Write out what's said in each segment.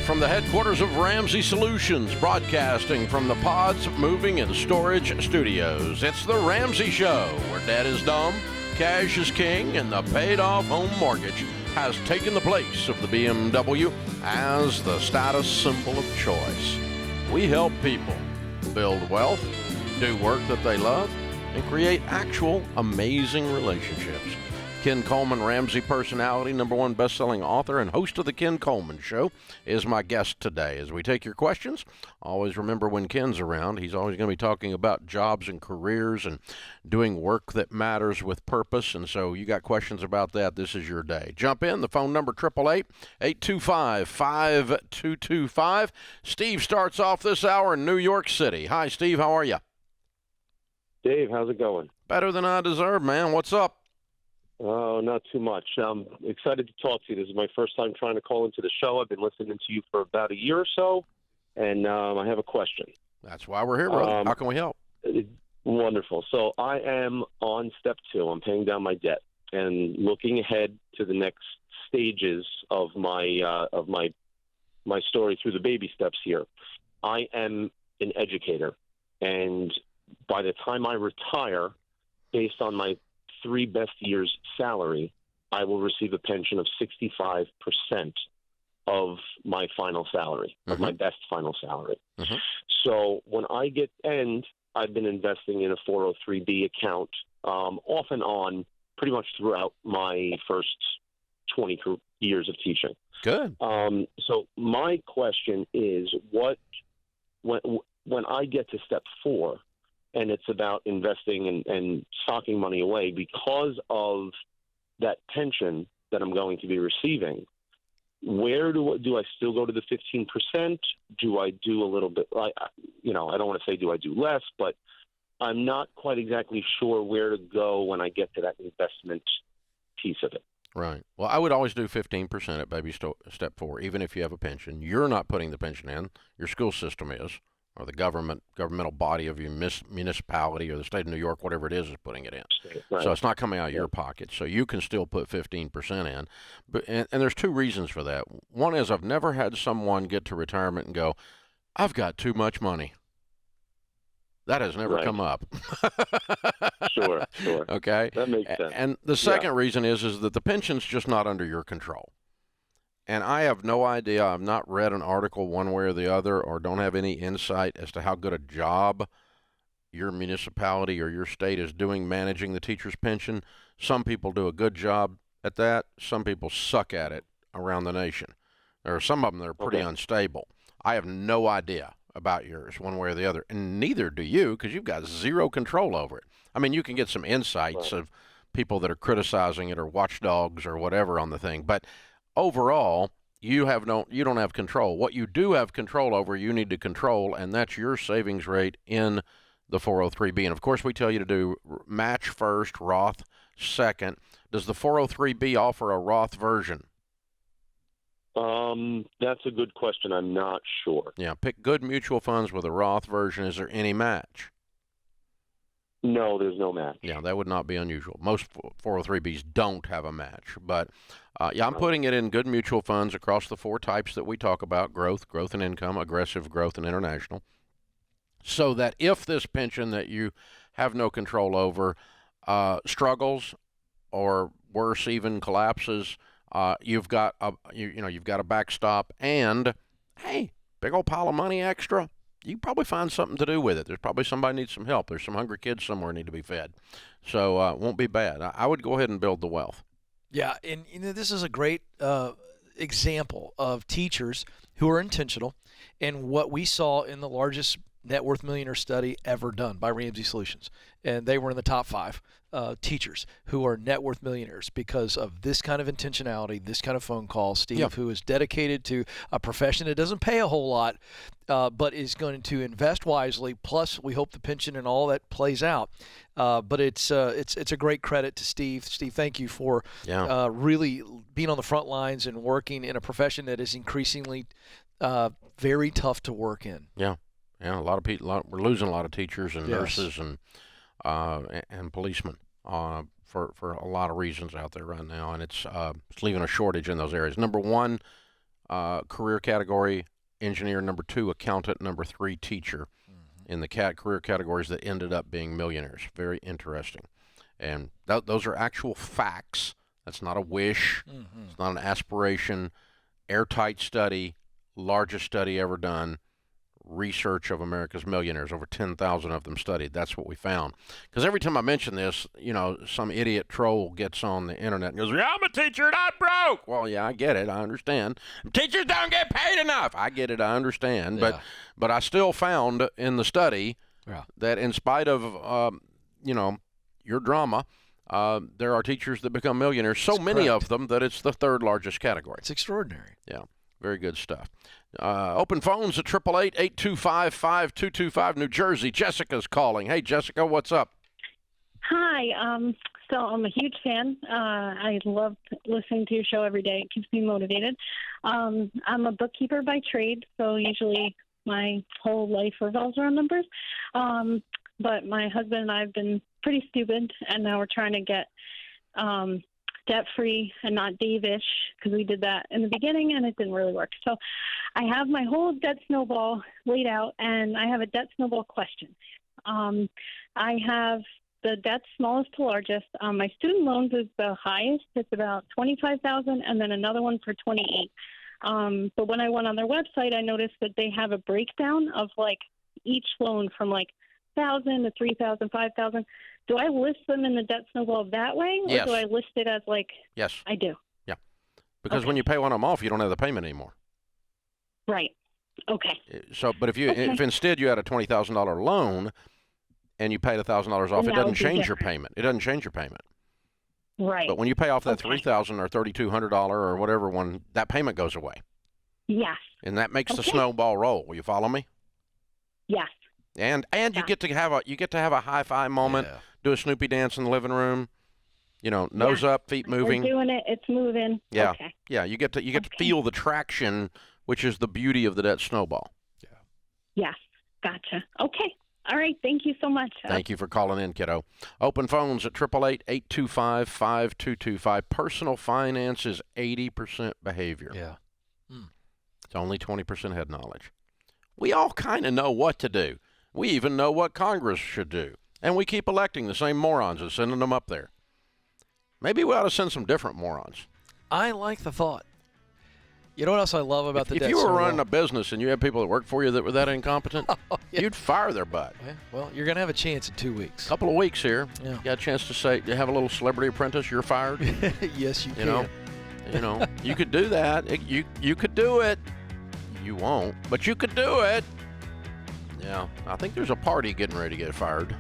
from the headquarters of Ramsey Solutions, broadcasting from the Pods Moving and Storage Studios. It's the Ramsey Show, where debt is dumb, cash is king, and the paid-off home mortgage has taken the place of the BMW as the status symbol of choice. We help people build wealth, do work that they love, and create actual amazing relationships. Ken Coleman, Ramsey personality, #1 best-selling author, and host of The Ken Coleman Show, is my guest today. As we take your questions, always remember when Ken's around, he's always going to be talking about jobs and careers and doing work that matters with purpose. And so you got questions about that, this is your day. Jump in. The phone number, 888-825-5225. Steve starts off this hour in New York City. Hi, Steve. How are you? Dave, how's it going? Better than I deserve, man. What's up? Oh, not too much. I'm excited to talk to you. This is my first time trying to call into the show. I've been listening to you for about a year or so, and I have a question. That's why we're here, brother. How can we help? Wonderful. So I am on step 2. I'm paying down my debt and looking ahead to the next stages of my story through the baby steps here. I am an educator, and by the time I retire, based on my 3 best years' salary, I will receive a pension of 65% of my final salary, of my best final salary. So when I I've been investing in a 403B account off and on pretty much throughout my first 20 years of teaching. Good. So my question is, when I get to step 4, and it's about investing and stocking money away because of that pension that I'm going to be receiving, where do I still go to the 15%? Do I do a little bit? I don't want to say do I do less, but I'm not quite exactly sure where to go when I get to that investment piece of it. Right. Well, I would always do 15% at baby step 4, even if you have a pension. You're not putting the pension in. Your school system is, or the governmental body of your municipality or the state of New York, whatever it is putting it in. Right. So it's not coming out of your pocket. So you can still put 15% in. And there's 2 reasons for that. One is I've never had someone get to retirement and go, I've got too much money. That has never come up. Sure. Okay? That makes sense. And the second reason is that the pension's just not under your control. And I have no idea. I've not read an article one way or the other, or don't have any insight as to how good a job your municipality or your state is doing managing the teacher's pension. Some people do a good job at that. Some people suck at it around the nation. There are some of them that are pretty unstable. I have no idea about yours one way or the other, and neither do you, because you've got zero control over it. I mean, you can get some insights of people that are criticizing it or watchdogs or whatever on the thing, but overall, you don't have control. What you do have control over, you need to control, and that's your savings rate in the 403B. And, of course, we tell you to do match first, Roth second. Does the 403B offer a Roth version? That's a good question. I'm not sure. Yeah, pick good mutual funds with a Roth version. Is there any match? No, there's no match. Yeah, that would not be unusual. Most 403Bs don't have a match. But, I'm putting it in good mutual funds across the 4 types that we talk about: growth and income, aggressive growth, and international. So that if this pension that you have no control over struggles or worse, even collapses, you've got you've got a backstop, and hey, big old pile of money extra. You probably find something to do with it. There's probably somebody needs some help. There's some hungry kids somewhere need to be fed. So it won't be bad. I would go ahead and build the wealth. Yeah, and this is a great example of teachers who are intentional, and what we saw in the largest net worth millionaire study ever done by Ramsey Solutions. And they were in the top 5 teachers who are net worth millionaires because of this kind of intentionality, this kind of phone call. Steve, who is dedicated to a profession that doesn't pay a whole lot, but is going to invest wisely. Plus, we hope the pension and all that plays out. But it's a great credit to Steve. Steve, thank you for really being on the front lines and working in a profession that is increasingly very tough to work in. Yeah, a lot of people. We're losing a lot of teachers and nurses and policemen for a lot of reasons out there right now, and it's leaving a shortage in those areas. Number one, career category, engineer number 2, accountant number 3, teacher, in the career categories that ended up being millionaires. Very interesting. And those are actual facts. That's not a wish. It's not an aspiration. Airtight study, largest study ever done. Research of America's millionaires, over 10,000 of them studied. That's what we found. Because every time I mention this, some idiot troll gets on the internet and goes, "Yeah, I'm a teacher and I'm broke." Well, yeah, I get it. I understand. Teachers don't get paid enough. I get it. I understand. Yeah. But I still found in the study that in spite of, your drama, there are teachers that become millionaires. So many of them that it's the third largest category. It's extraordinary. Yeah. Very good stuff. Open phones at 888-825-5225, New Jersey. Jessica's calling. Hey, Jessica, what's up? Hi. So I'm a huge fan. I love listening to your show every day. It keeps me motivated. I'm a bookkeeper by trade, so usually my whole life revolves around numbers. But my husband and I have been pretty stupid, and now we're trying to get debt-free and not Dave-ish, because we did that in the beginning and it didn't really work. So I have my whole debt snowball laid out, and I have a debt snowball question. I have the debt smallest to largest. My student loans is the highest. It's about $25,000, and then another one for $28,000. But when I went on their website, I noticed that they have a breakdown of like each loan from like $1,000 to $3,000, $5,000. Do I list them in the debt snowball that way, or do I list it as like? Yes. I do. Yeah, because when you pay one of them off, you don't have the payment anymore. Right. Okay. So, but if instead you had a $20,000 loan and you paid $1,000 off, it doesn't change your payment. It doesn't change your payment. Right. But when you pay off that $3,000 or $3,200 or whatever one, that payment goes away. Yes. And that makes the snowball roll. Will you follow me? Yes. And you get to have a high-five moment, do a Snoopy dance in the living room, nose up, feet moving. We're doing it. It's moving. Yeah. Okay. Yeah, you get to feel the traction, which is the beauty of the debt snowball. Yeah. Yes. Gotcha. Okay. All right. Thank you so much. Thank you for calling in, kiddo. Open phones at 888-825-5225. Personal finance is 80% behavior. Yeah. It's only 20% head knowledge. We all kind of know what to do. We even know what Congress should do. And we keep electing the same morons and sending them up there. Maybe we ought to send some different morons. I like the thought. You know what else I love about the debt If you were snowball? running a business and you had people that worked for you that were that incompetent, you'd fire their butt. Well, you're going to have a chance in 2 weeks. Couple of weeks here. Yeah. You got a chance to say, you have a little celebrity apprentice, you're fired. Yes, you can. You could do that. You could do it. You won't, but you could do it. Yeah, I think there's a party getting ready to get fired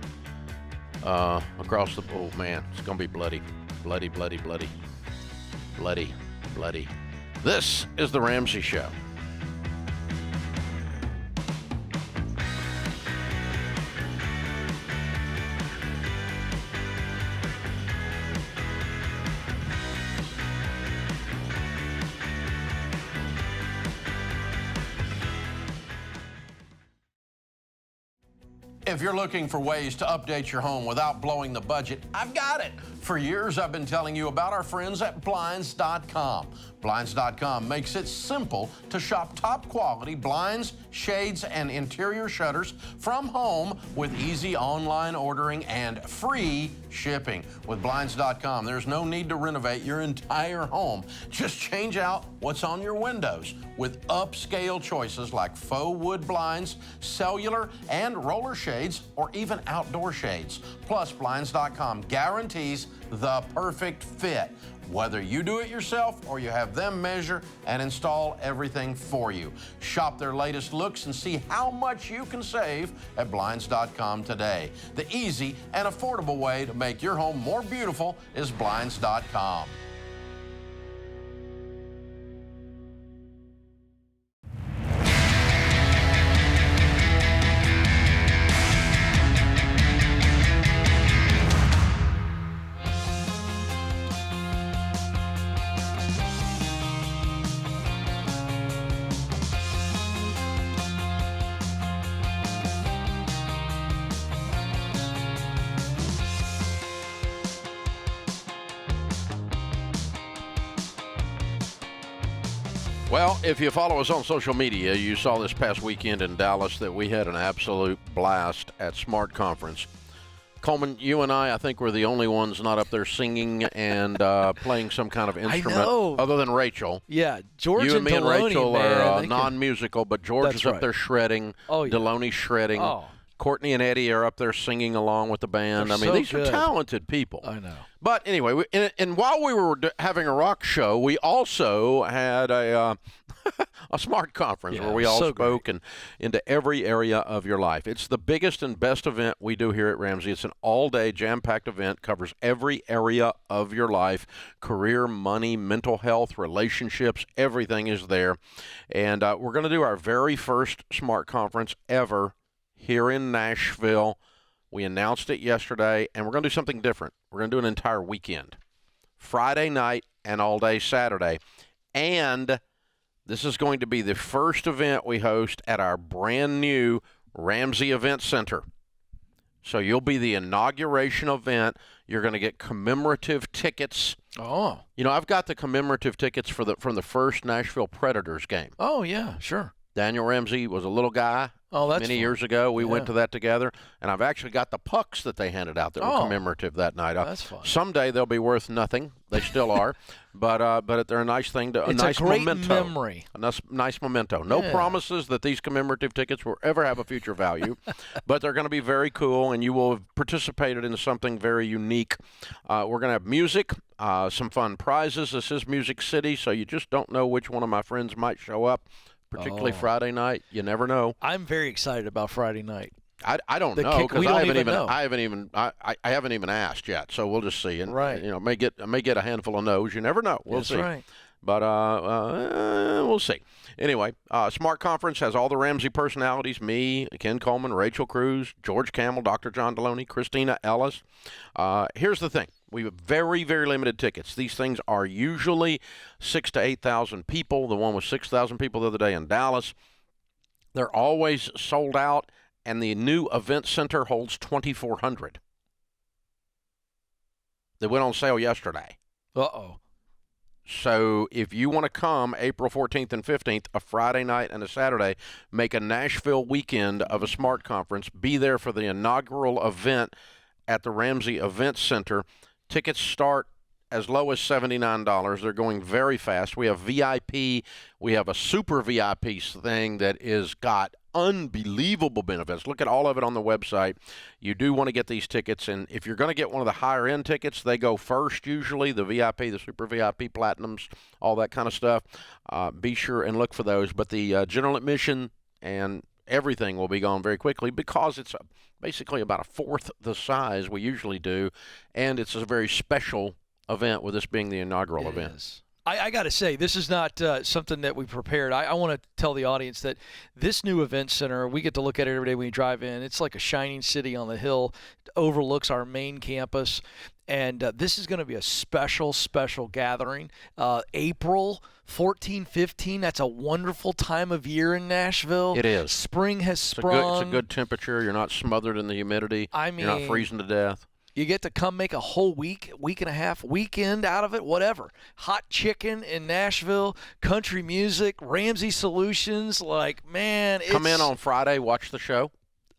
across the. Oh man, it's gonna be bloody, bloody, bloody, bloody, bloody, bloody. This is the Ramsey Show. If you're looking for ways to update your home without blowing the budget, I've got it. For years, I've been telling you about our friends at Blinds.com. Blinds.com makes it simple to shop top quality blinds, shades, and interior shutters from home with easy online ordering and free shipping. With Blinds.com, there's no need to renovate your entire home. Just change out what's on your windows with upscale choices like faux wood blinds, cellular and roller shades, or even outdoor shades. Plus, Blinds.com guarantees the perfect fit, whether you do it yourself or you have them measure and install everything for you. Shop their latest looks and see how much you can save at Blinds.com today. The easy and affordable way to make your home more beautiful is Blinds.com. Well, if you follow us on social media, you saw this past weekend in Dallas that we had an absolute blast at Smart Conference. Coleman, you and I think we're the only ones not up there singing and playing some kind of instrument other than Rachel. Yeah, George you and me Deloney, and Rachel man, are non-musical, but George is up there shredding. Oh, yeah. Deloney's shredding. Oh. Courtney and Eddie are up there singing along with the band. They're I mean, so these good. are talented people. I know. But anyway, and while we were having a rock show, we also had a smart conference where we all spoke and into every area of your life. It's the biggest and best event we do here at Ramsey. It's an all-day jam-packed event, covers every area of your life, career, money, mental health, relationships, everything is there. And we're going to do our very first smart conference ever here in Nashville. We announced it yesterday, and we're going to do something different. We're going to do an entire weekend, Friday night and all day Saturday. And this is going to be the first event we host at our brand new Ramsey Event Center. So you'll be the inauguration event. You're going to get commemorative tickets. Oh. You know, I've got the commemorative tickets from the first Nashville Predators game. Oh, yeah, sure. Daniel Ramsey was a little guy. Many years ago, we went to that together, and I've actually got the pucks that they handed out that were commemorative that night. That's fun. Someday they'll be worth nothing. They still are, but they're a nice thing to it's nice a great memento. memory. A nice memento. No promises that these commemorative tickets will ever have a future value, but they're going to be very cool, and you will have participated in something very unique. We're going to have music, some fun prizes. This is Music City, so you just don't know which one of my friends might show up. Particularly Friday night, you never know. I'm very excited about Friday night. I don't know because I haven't even asked yet. So we'll just see. And may get a handful of no's. You never know. We'll see. Right. But we'll see. Anyway, Smart Conference has all the Ramsey personalities: me, Ken Coleman, Rachel Cruz, George Camel, Dr. John Deloney, Christina Ellis. Here's the thing. We have very, very limited tickets. These things are usually 6,000 to 8,000 people. The one was 6,000 people the other day in Dallas. They're always sold out, and the new event center holds 2,400. They went on sale yesterday. Uh-oh. So if you want to come April 14th and 15th, a Friday night and a Saturday, make a Nashville weekend of a Smart Conference, be there for the inaugural event at the Ramsey Event Center. Tickets start as low as $79. They're going very fast. We have VIP. We have a super VIP thing that is got unbelievable benefits. Look at all of it on the website. You do want to get these tickets, and if you're going to get one of the higher-end tickets, they go first usually, the VIP, the super VIP, platinums, all that kind of stuff. Be sure and look for those. But the general admission and everything will be gone very quickly because it's basically about a fourth the size we usually do, and it's a very special event with this being the inaugural event. I got to say, this is not something that we prepared. I want to tell the audience that this new event center, we get to look at it every day when you drive in. It's like a shining city on the hill. It overlooks our main campus. And this is going to be a special, special gathering. April 14, 15, that's a wonderful time of year in Nashville. It is. Spring has sprung. It's a good temperature. You're not smothered in the humidity. I mean, you're not freezing to death. You get to come make a whole week and a half, weekend out of it, whatever. Hot chicken in Nashville, country music, Ramsey Solutions. Like, man, come in on Friday, watch the show.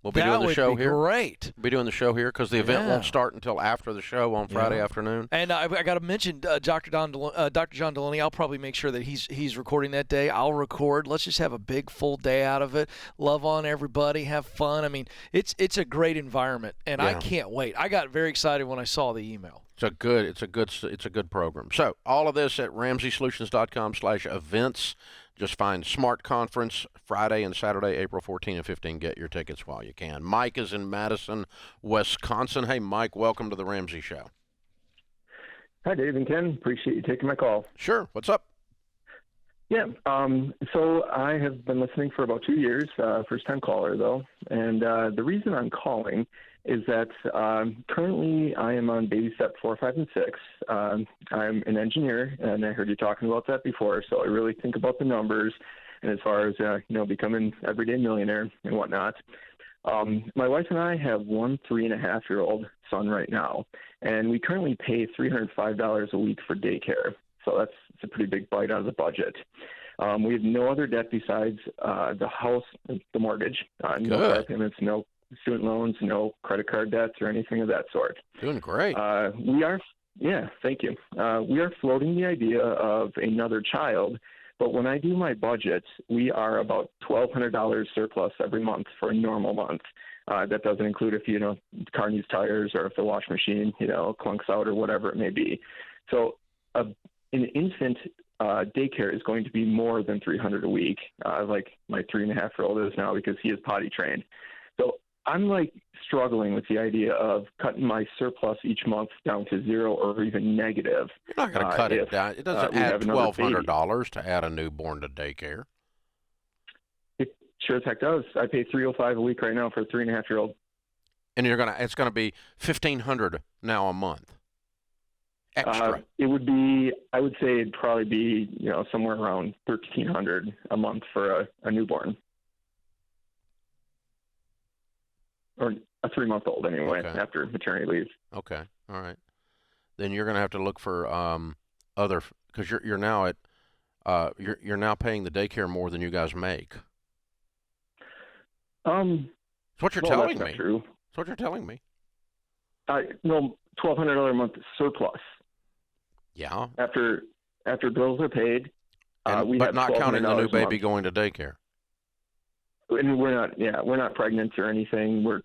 We'll be doing the show here. Great. We'll be doing the show here because the event won't start until after the show on Friday afternoon. And I got to mention Dr. John Deloney. I'll probably make sure that he's recording that day. I'll record. Let's just have a big full day out of it. Love on everybody. Have fun. I mean, it's a great environment, and I can't wait. I got very excited when I saw the email. It's a good program. So all of this at RamseySolutions.com/events. Just find Smart Conference Friday and Saturday, April 14 and 15. Get your tickets while you can. Mike is in Madison, Wisconsin. Hey, Mike, welcome to the Ramsey Show. Hi, Dave and Ken. Appreciate you taking my call. Sure. What's up? Yeah. So I have been listening for about 2 years, first-time caller, though. And the reason I'm calling is that currently I am on baby step 4, 5, and 6. I'm an engineer, and I heard you talking about that before, so I really think about the numbers and as far as, becoming everyday millionaire and whatnot. My wife and I have one 3.5-year-old son right now, and we currently pay $305 a week for daycare. So it's a pretty big bite out of the budget. We have no other debt besides the house, the mortgage. No car payments, no student loans, no credit card debts or anything of that sort. Doing great. Thank you. We are floating the idea of another child, but when I do my budget, we are about $1,200 surplus every month for a normal month. That doesn't include if, the car needs tires or if the wash machine, clunks out or whatever it may be. So an infant daycare is going to be more than $300 a week, like my 3.5-year-old is now because he is potty trained. So I'm struggling with the idea of cutting my surplus each month down to zero or even negative. You're not going to cut it down. It doesn't add $1,200 to add a newborn to daycare. It sure as heck does. I pay $305 a week right now for a 3.5-year-old. And it's going to be $1,500 now a month. Extra. It would be, I would say it'd probably be, somewhere around $1,300 a month for a newborn. Or a 3-month-old anyway, after maternity leave. Okay, all right. Then you're going to have to look for other, because you're now at you're now paying the daycare more than you guys make. That's what you're telling me. Not true. That's what you're telling me. No, $1,200 a month surplus. Yeah. After bills are paid, but not counting the new baby going to daycare. And we're not pregnant or anything. We're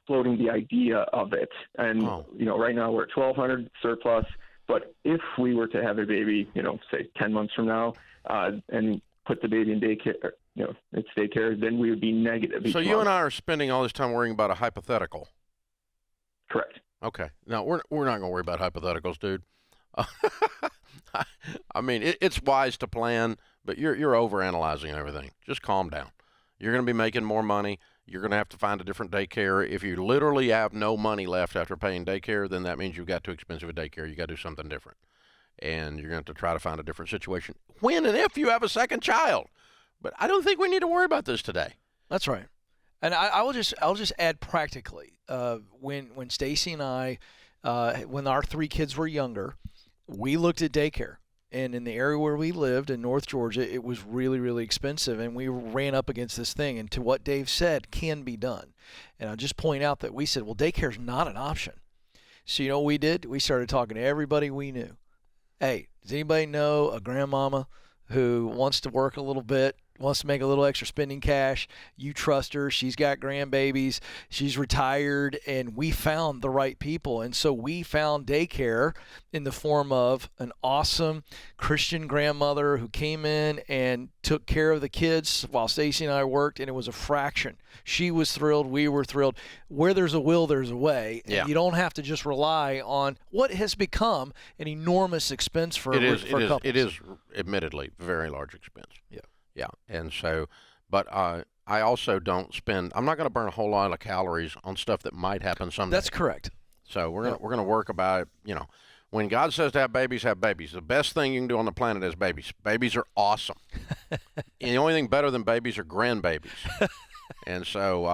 floating the idea of it. And, right now we're at $1,200 surplus. But if we were to have a baby, say 10 months from now, and put the baby in daycare, it's daycare, then we would be negative. So you and I are spending all this time worrying about a hypothetical. Correct. Okay. Now, we're not going to worry about hypotheticals, dude. I mean, it's wise to plan, but you're overanalyzing everything. Just calm down. You're going to be making more money. You're going to have to find a different daycare. If you literally have no money left after paying daycare, then that means you've got too expensive a daycare. You got to do something different. And you're going to have to try to find a different situation when and if you have a second child. But I don't think we need to worry about this today. That's right. And I'll just add practically, when Stacy and I, when our 3 kids were younger, we looked at daycare. And in the area where we lived in North Georgia, it was really, really expensive. And we ran up against this thing. And to what Dave said, can be done. And I'll just point out that we said, well, daycare is not an option. So you know what we did? We started talking to everybody we knew. Hey, does anybody know a grandmama who wants to work a little bit, wants to make a little extra spending cash? You trust her. She's got grandbabies. She's retired. And we found the right people. And so we found daycare in the form of an awesome Christian grandmother who came in and took care of the kids while Stacy and I worked, and it was a fraction. She was thrilled. We were thrilled. Where there's a will, there's a way. And you don't have to just rely on what has become an enormous expense for couples. It is admittedly a very large expense. Yeah. Yeah, and so, but I also don't spend. I'm not going to burn a whole lot of calories on stuff that might happen someday. That's correct. So we're gonna work about it. When God says to have babies, have babies. The best thing you can do on the planet is babies. Babies are awesome. And the only thing better than babies are grandbabies. And so,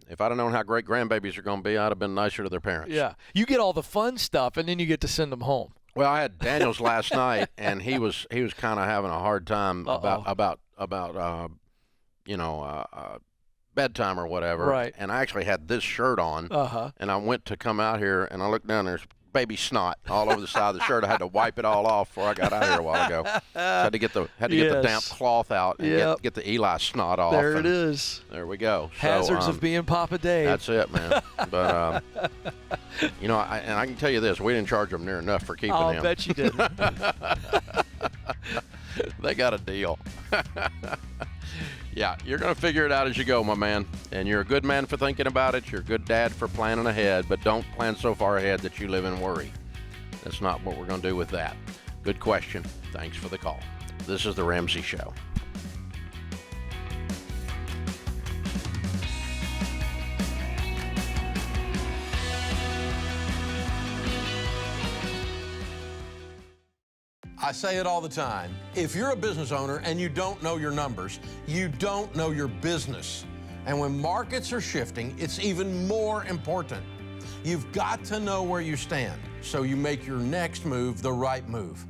if I'd have known how great grandbabies are going to be, I'd have been nicer to their parents. Yeah, you get all the fun stuff, and then you get to send them home. Well, I had Daniel's last night, and he was kind of having a hard time about bedtime or whatever. Right. And I actually had this shirt on, and I went to come out here, and I looked down, there's baby snot all over the side of the shirt. I had to wipe it all off before I got out here a while ago. So I had to get the damp cloth out and get the Eli snot off. There it is. There we go. Hazards of being Papa Dave. That's it, man. But I can tell you this: we didn't charge them near enough for keeping him. I'll bet you didn't. They got a deal. Yeah, you're going to figure it out as you go, my man. And you're a good man for thinking about it. You're a good dad for planning ahead, but don't plan so far ahead that you live in worry. That's not what we're going to do with that. Good question. Thanks for the call. This is The Ramsey Show. I say it all the time. If you're a business owner and you don't know your numbers, you don't know your business. And when markets are shifting, it's even more important. You've got to know where you stand so you make your next move the right move.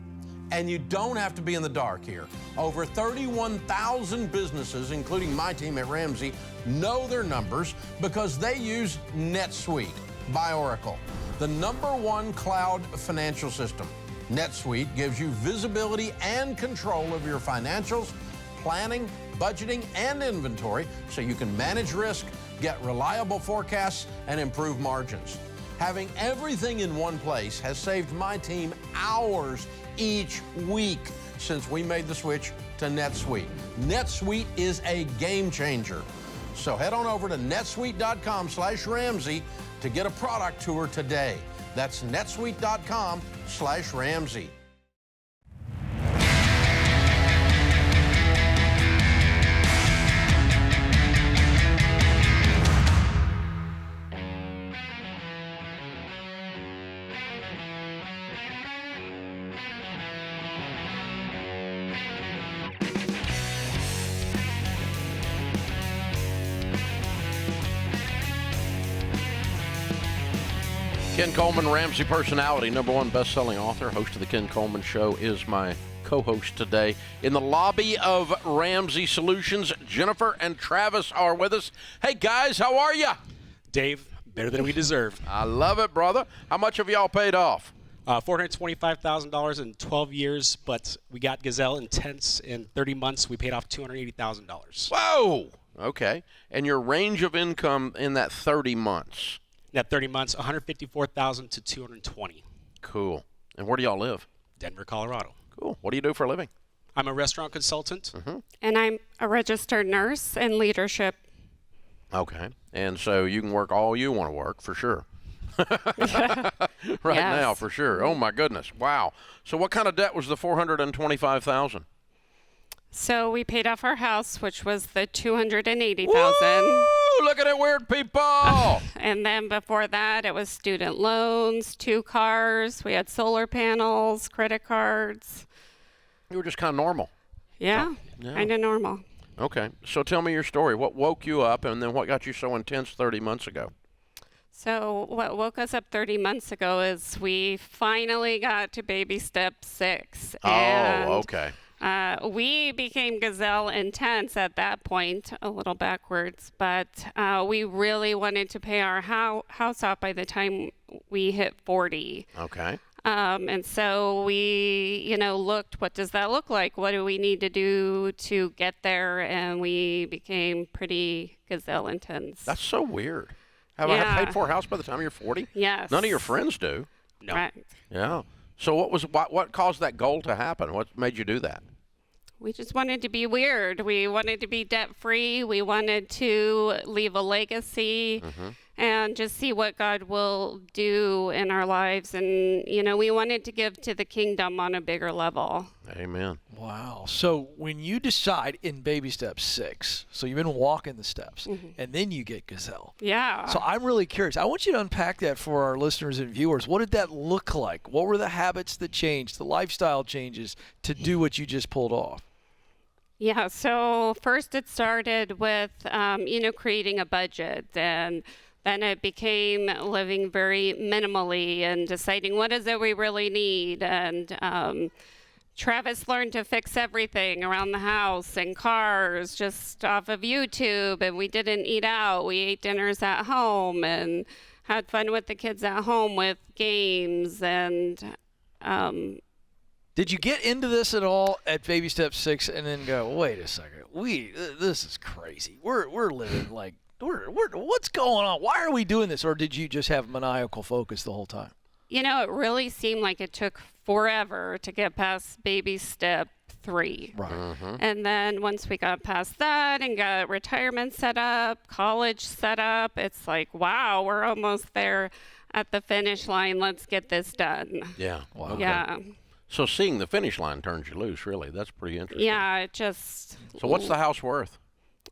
And you don't have to be in the dark here. Over 31,000 businesses, including my team at Ramsey, know their numbers because they use NetSuite by Oracle, the #1 cloud financial system. NetSuite gives you visibility and control of your financials, planning, budgeting, and inventory so you can manage risk, get reliable forecasts, and improve margins. Having everything in one place has saved my team hours each week since we made the switch to NetSuite. NetSuite is a game changer. So head on over to netsuite.com/Ramsey to get a product tour today. That's netsuite.com/Ramsey. Ken Coleman, Ramsey personality, #1 best-selling author, host of the Ken Coleman Show, is my co-host today. In the lobby of Ramsey Solutions, Jennifer and Travis are with us. Hey, guys, how are you? Dave, better than we deserve. I love it, brother. How much have y'all paid off? $425,000 in 12 years, but we got Gazelle Intense in 30 months. We paid off $280,000. Whoa! Okay. And your range of income in that 30 months? That 30 months, $154,000 to $220,000. Cool. And where do y'all live? Denver, Colorado. Cool. What do you do for a living? I'm a restaurant consultant. And I'm a registered nurse in leadership. Okay. And so you can work all you want to work, for sure. Right Yes. now, for sure. Oh, my goodness. Wow. So what kind of debt was the $425,000? So we paid off our house, which was the $280,000. Woo! Look at it, weird people. And then before that, it was student loans, 2 cars. We had solar panels, credit cards. You were just kind of normal. Yeah, Yeah. kind of normal. Okay. So tell me your story. What woke you up, and then what got you so intense 30 months ago? So what woke us up 30 months ago is we finally got to baby step 6. And Oh, okay. we became Gazelle Intense at that point, a little backwards, but we really wanted to pay our house off by the time we hit 40. Okay. And so we, looked, what does that look like? What do we need to do to get there? And we became pretty Gazelle Intense. That's so weird. Have I Yeah. paid for a house by the time you're 40? Yes. None of your friends do. No. Right. Yeah. So what caused that goal to happen? What made you do that? We just wanted to be weird. We wanted to be debt-free. We wanted to leave a legacy and just see what God will do in our lives. And, we wanted to give to the kingdom on a bigger level. Amen. Wow. So when you decide in baby step 6, so you've been walking the steps, and then you get Gazelle. Yeah. So I'm really curious. I want you to unpack that for our listeners and viewers. What did that look like? What were the habits that changed, the lifestyle changes to do what you just pulled off? Yeah, so first it started with, creating a budget, and then it became living very minimally and deciding what is it we really need. And Travis learned to fix everything around the house and cars just off of YouTube, and we didn't eat out. We ate dinners at home and had fun with the kids at home with games and Did you get into this at all at baby step 6 and then go, wait a second, this is crazy. We're living like what's going on? Why are we doing this? Or did you just have maniacal focus the whole time? It really seemed like it took forever to get past baby step 3. Right. And then once we got past that and got retirement set up, college set up, it's like, wow, we're almost there at the finish line. Let's get this done. Yeah. Wow. Okay. Yeah. So seeing the finish line turns you loose, really. That's pretty interesting. Yeah, it just. So what's the house worth?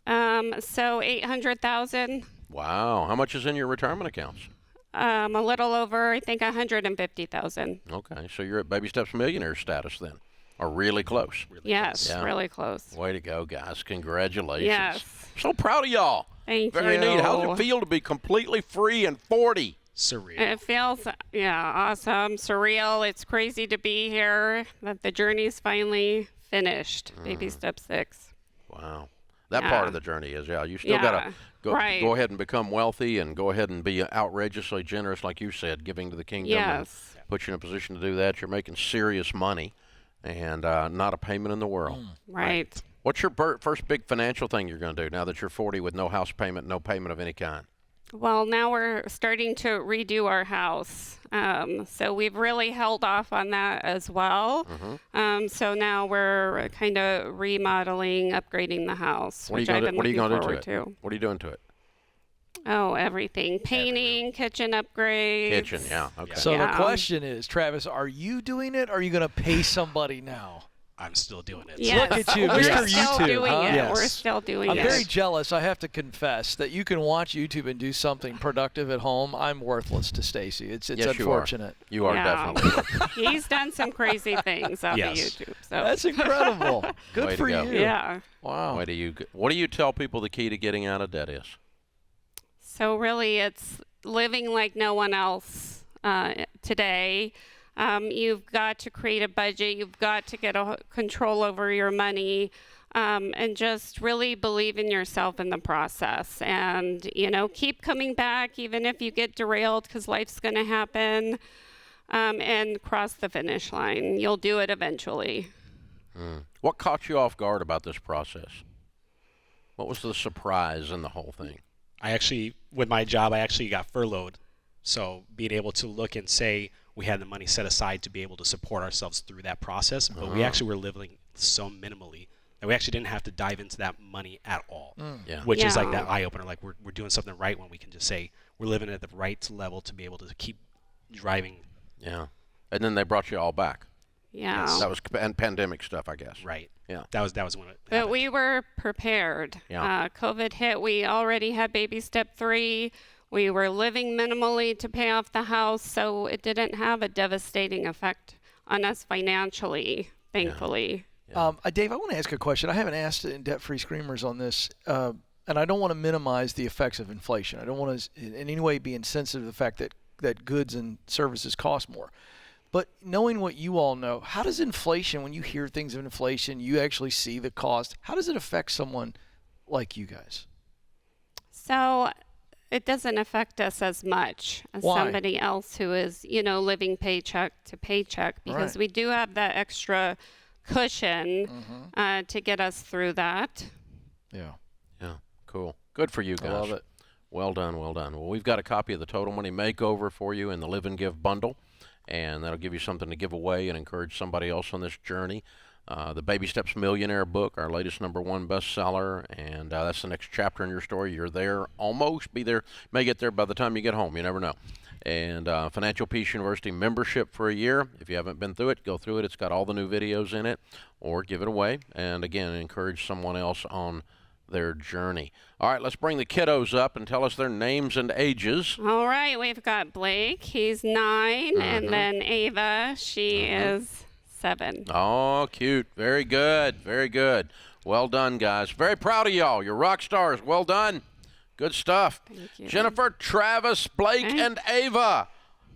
So $800,000. Wow. How much is in your retirement accounts? A little over, I think, $150,000. Okay. So you're at baby steps millionaire status then, or really close. Yes, Yeah. really close. Way to go, guys. Congratulations. Yes. So proud of y'all. Thank Very you. neat. How does it feel to be completely free and 40? surreal. It feels, awesome, surreal. It's crazy to be here, that the journey's finally finished. Baby step 6. Wow. That part of the journey is, you still got to go ahead and become wealthy and go ahead and be outrageously generous, like you said, giving to the kingdom. Yes. And put you in a position to do that. You're making serious money and not a payment in the world. Right. What's your first big financial thing you're going to do now that you're 40 with no house payment, no payment of any kind? Well, now we're starting to redo our house. So we've really held off on that as well. So now we're kind of remodeling, upgrading the house, which I've been looking forward to. What are you doing to it? Oh, everything. Painting, kitchen upgrades. Kitchen, okay. So the question is, Travis, are you doing it or are you going to pay somebody now? I'm still doing it. Yes. Look at you, We're Mr. still YouTube. doing it. Yes. We're still doing I'm it. very jealous, I have to confess, that you can watch YouTube and do something productive at home. I'm worthless to Stacy. It's Yes, unfortunate. You are definitely. He's done some crazy things on the YouTube. So. That's incredible. Good Way for to go. you. Yeah. Wow. What do you tell people the key to getting out of debt is? So really, it's living like no one else today. You've got to create a budget. You've got to get control over your money, and just really believe in yourself in the process. And, keep coming back, even if you get derailed, because life's going to happen, and cross the finish line. You'll do it eventually. What caught you off guard about this process? What was the surprise in the whole thing? With my job, I got furloughed. So being able to look and say, we had the money set aside to be able to support ourselves through that process, but we actually were living so minimally that we actually didn't have to dive into that money at all, which is like that eye-opener. Like we're doing something right when we can just say we're living at the right level to be able to keep driving. Yeah. And then they brought you all back. Yeah. That was pandemic stuff, I guess. Right. Yeah. That was when it But happened. we were prepared. Yeah. COVID hit. We already had baby step 3. We were living minimally to pay off the house, so it didn't have a devastating effect on us financially, thankfully. Yeah. Dave, I want to ask a question. I haven't asked in Debt-Free Screamers on this, and I don't want to minimize the effects of inflation. I don't want to in any way be insensitive to the fact that goods and services cost more. But knowing what you all know, how does inflation, when you hear things of inflation, you actually see the cost, how does it affect someone like you guys? So it doesn't affect us as much as somebody else who is, living paycheck to paycheck, because we do have that extra cushion to get us through that. Yeah. Yeah. Cool. Good for you guys. I love it. Well done. Well done. Well, we've got a copy of the Total Money Makeover for you in the Live and Give bundle, and that'll give you something to give away and encourage somebody else on this journey. The Baby Steps Millionaire book, our latest #1 bestseller, and that's the next chapter in your story. You're there, almost be there, may get there by the time you get home. You never know. And Financial Peace University membership for a year. If you haven't been through it, go through it. It's got all the new videos in it, or give it away. And again, encourage someone else on their journey. All right, let's bring the kiddos up and tell us their names and ages. All right, we've got Blake. He's 9, and then Ava. She is 7. Oh, cute. Very good. Very good. Well done, guys. Very proud of y'all. You're rock stars. Well done. Good stuff. Thank you. Jennifer, Travis, Blake, and Ava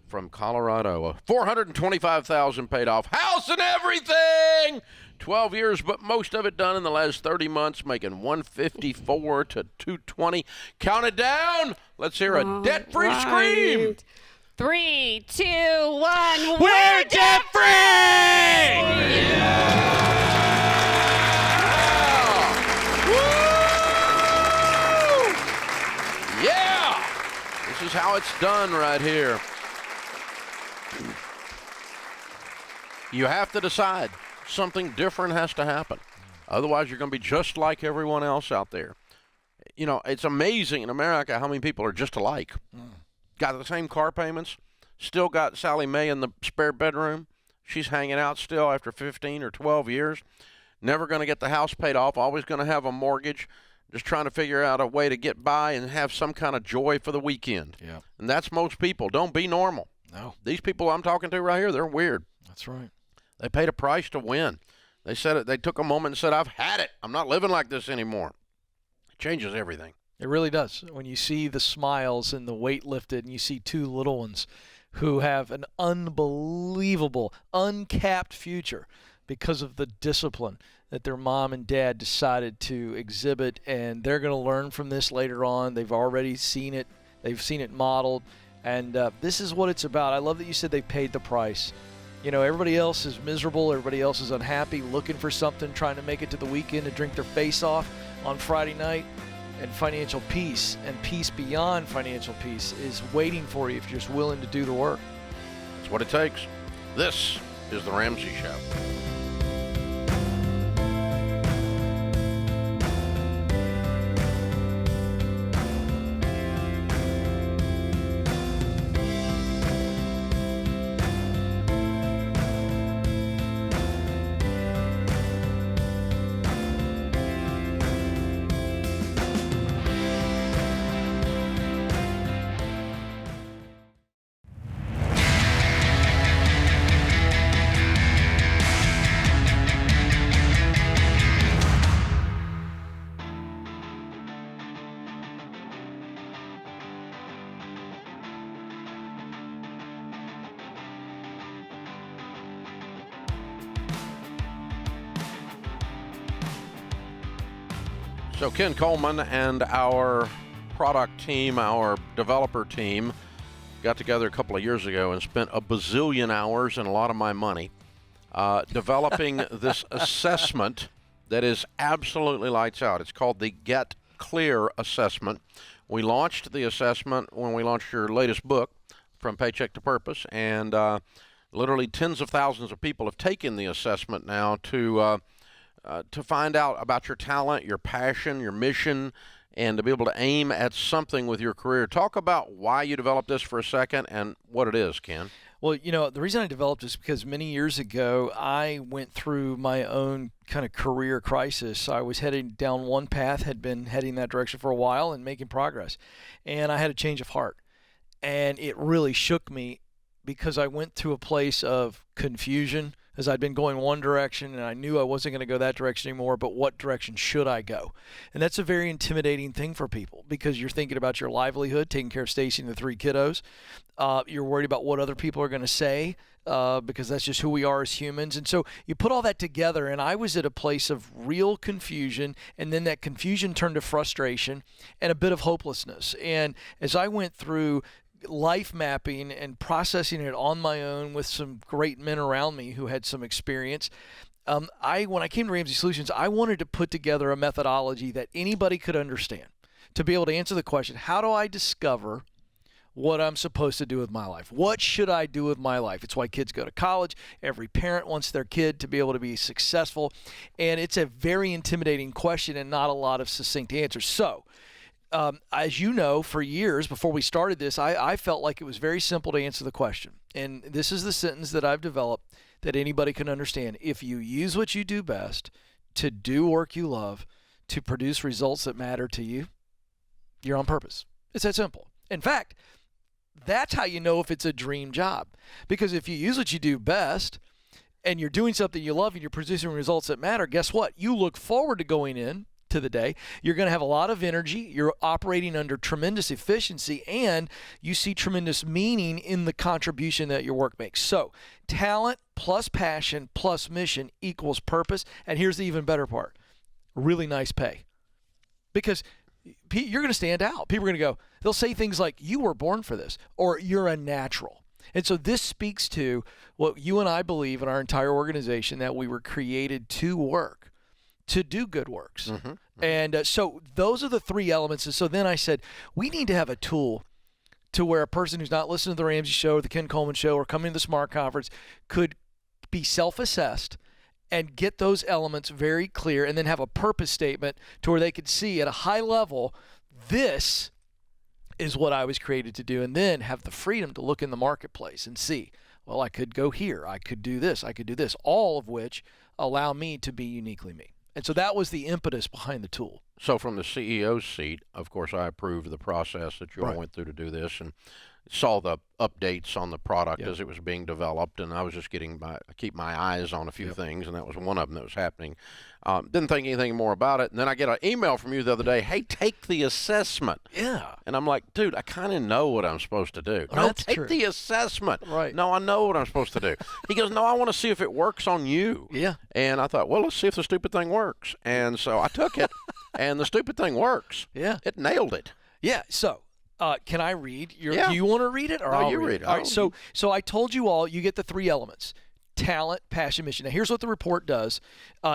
from Colorado. $425,000 paid off. House and everything. 12 years, but most of it done in the last 30 months, making $154 to $220. Count it down. Let's hear a debt-free scream. 3, 2, 1. We're debt-free! Yeah! This is how it's done right here. You have to decide. Something different has to happen. Otherwise, you're going to be just like everyone else out there. It's amazing in America how many people are just alike. Got the same car payments, still got Sally Mae in the spare bedroom. She's hanging out still after 15 or 12 years. Never going to get the house paid off, always going to have a mortgage, just trying to figure out a way to get by and have some kind of joy for the weekend. Yeah. And that's most people. Don't be normal. No. These people I'm talking to right here, they're weird. That's right. They paid a price to win. They said it. They took a moment and said, I've had it. I'm not living like this anymore. It changes everything. It really does. When you see the smiles and the weight lifted and you see two little ones who have an unbelievable, uncapped future because of the discipline that their mom and dad decided to exhibit, and they're going to learn from this later on. They've already seen it. They've seen it modeled, and this is what it's about. I love that you said they paid the price. You know, everybody else is miserable. Everybody else is unhappy, looking for something, trying to make it to the weekend to drink their face off on Friday night. And financial peace and peace beyond financial peace is waiting for you if you're just willing to do the work. That's what it takes. This is The Ramsey Show. So Ken Coleman and our product team, our developer team, got together a couple of years ago and spent a bazillion hours and a lot of my money developing this assessment that is absolutely lights out. It's called the Get Clear Assessment. We launched the assessment when we launched your latest book, From Paycheck to Purpose, and literally tens of thousands of people have taken the assessment now to find out about your talent, your passion, your mission, and to be able to aim at something with your career. Talk about why you developed this for a second and what it is, Ken. Well, you know, the reason I developed this is because many years ago, I went through my own kind of career crisis. I was heading down one path, had been heading that direction for a while and making progress. And I had a change of heart. And it really shook me because I went to a place of confusion, as I'd been going one direction and I knew I wasn't going to go that direction anymore, but what direction should I go? And that's a very intimidating thing for people because you're thinking about your livelihood, taking care of Stacy and the 3 kiddos. You're worried about what other people are going to say because that's just who we are as humans. And so you put all that together, and I was at a place of real confusion, and then that confusion turned to frustration and a bit of hopelessness. And as I went through life mapping and processing it on my own with some great men around me who had some experience, when I came to Ramsey Solutions, I wanted to put together a methodology that anybody could understand to be able to answer the question, how do I discover what I'm supposed to do with my life? What should I do with my life? It's why kids go to college. Every parent wants their kid to be able to be successful, and it's a very intimidating question and not a lot of succinct answers. So as you know, for years before we started this, I felt like it was very simple to answer the question. And this is the sentence that I've developed that anybody can understand. If you use what you do best to do work you love, to produce results that matter to you, you're on purpose. It's that simple. In fact, that's how you know if it's a dream job. Because if you use what you do best and you're doing something you love and you're producing results that matter, guess what? You look forward to going in to the day. You're going to have a lot of energy. You're operating under tremendous efficiency, and you see tremendous meaning in the contribution that your work makes. So talent plus passion plus mission equals purpose. And here's the even better part. Really nice pay. Because you're going to stand out. People are going to go, they'll say things like, you were born for this, or you're a natural. And so this speaks to what you and I believe in our entire organization, that we were created to work, to do good works. Mm-hmm. And so those are the 3 elements. And so then I said, we need to have a tool to where a person who's not listening to the Ramsey Show or the Ken Coleman Show or coming to the Smart Conference could be self-assessed and get those elements very clear, and then have a purpose statement to where they could see at a high level, this is what I was created to do, and then have the freedom to look in the marketplace and see, well, I could go here, I could do this, all of which allow me to be uniquely me. And so that was the impetus behind the tool. So from the CEO's seat, of course, I approved the process that you all Right. went through to do this. And saw the updates on the product Yep. as it was being developed, and I was just keep my eyes on a few Yep. things, and that was one of them that was happening. Didn't think anything more about it, and then I get an email from you the other day, hey, take the assessment. Yeah. And I'm like, dude, I kind of know what I'm supposed to do. Oh, No, that's take true. the assessment. Right. No, I know what I'm supposed to do. He goes, no, I want to see if it works on you. Yeah. And I thought, well, let's see if the stupid thing works. And so I took it, and the stupid thing works. Yeah. It nailed it. Yeah. So, can I read? Yeah. Do you want to read it, or No, I'll you read it. All right. So I told you all, you get the 3 elements: talent, passion, mission. Now, here's what the report does.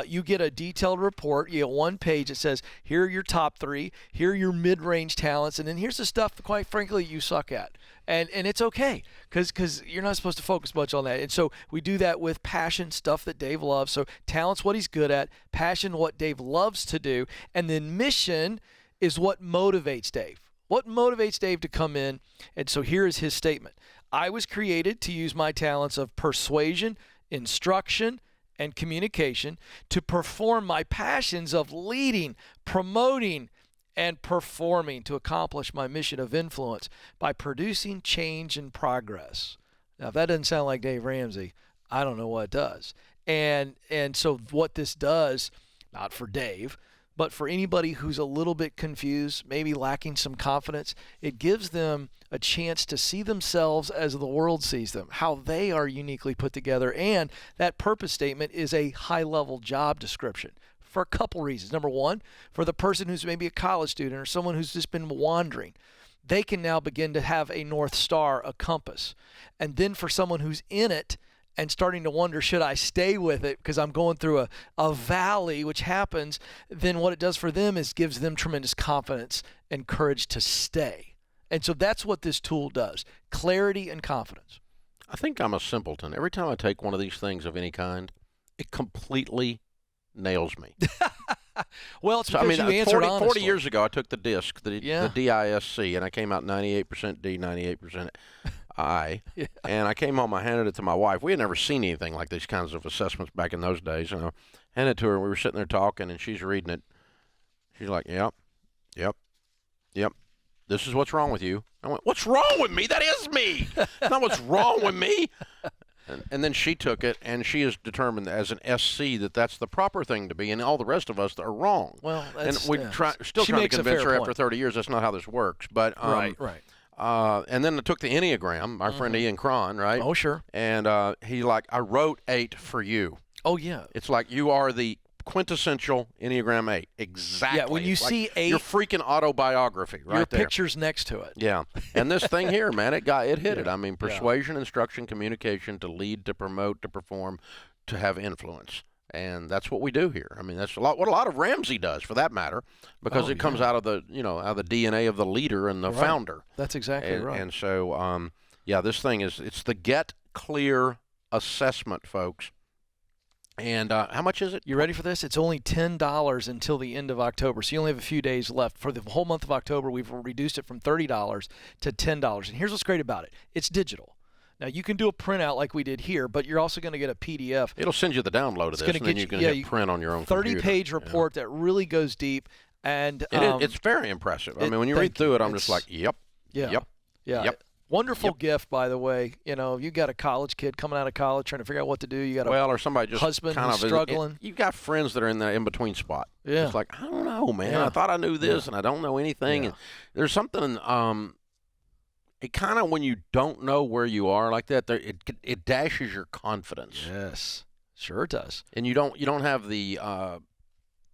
You get a detailed report. You get one page that says, here are your top 3, here are your mid-range talents, and then here's the stuff that, quite frankly, you suck at. And it's okay, because you're not supposed to focus much on that. And so we do that with passion, stuff that Dave loves. So talent's what he's good at, passion, what Dave loves to do, and then mission is what motivates Dave. What motivates Dave to come in? And so here is his statement. I was created to use my talents of persuasion, instruction, and communication to perform my passions of leading, promoting, and performing to accomplish my mission of influence by producing change and progress. Now, if that doesn't sound like Dave Ramsey, I don't know what does. And so what this does, not for Dave, but for anybody who's a little bit confused, maybe lacking some confidence, it gives them a chance to see themselves as the world sees them, how they are uniquely put together. And that purpose statement is a high-level job description for a couple reasons. Number one, for the person who's maybe a college student or someone who's just been wandering, they can now begin to have a North Star, a compass. And then for someone who's in it and starting to wonder, should I stay with it because I'm going through a valley, which happens, then what it does for them is gives them tremendous confidence and courage to stay. And so that's what this tool does, clarity and confidence. I think I'm a simpleton. Every time I take one of these things of any kind, it completely nails me. Well, it's So, because you answered 40 honestly. years ago, I took the DISC, the Yeah. DISC, and I came out 98% D, 98% I. Yeah. And I came home, I handed it to my wife. We had never seen anything like these kinds of assessments back in those days. And I handed it to her, and we were sitting there talking, and she's reading it. She's like, yep. This is what's wrong with you. I went, what's wrong with me? That is me. That's not what's wrong with me. And then she took it, and she is determined as an SC that that's the proper thing to be, and all the rest of us are wrong. Well, and that's, we yeah. still She trying to makes a convince fair her point. after 30 years that's not how this works. But Right. and then I took the Enneagram, my friend Ian Cron, right? Oh, sure. And he like, I wrote 8 for you. Oh, yeah. It's like you are the quintessential Enneagram 8. Exactly. Yeah, when you It's like see 8, your freaking autobiography right your there. picture's next to it. Yeah, and this thing here, man, it hit it. Yeah. I mean, persuasion, instruction, communication, to lead, to promote, to perform, to have influence, and that's what we do here. I mean, that's what a lot of Ramsey does, for that matter, because Oh, it comes yeah. out of the out of the DNA of the leader and the Right. founder. That's exactly And, right. and so, this thing it's the Get Clear assessment, folks. And how much is it? You ready for this? It's only $10 until the end of October, so you only have a few days left. For the whole month of October, we've reduced it from $30 to $10. And here's what's great about it. It's digital. Now, you can do a printout like we did here, but you're also going to get a PDF. It'll send you the download of It's this, gonna and then get you can you- yeah, hit print on your own 30-page computer. report that really goes deep. And It's very impressive. I mean, when you read thank through you. it, I'm just like, It's- yep. Yeah. Yep. Wonderful Yep. gift, by the way. You know, you got a college kid coming out of college trying to figure out what to do. You got a Well, or somebody just husband kind who's of struggling. You got friends that are in the in-between spot. Yeah. It's like, I don't know, man. Yeah. I thought I knew this, and I don't know anything. Yeah. And there's something. It kind of, when you don't know where you are like that, it dashes your confidence, Yes, sure it does. and you don't have the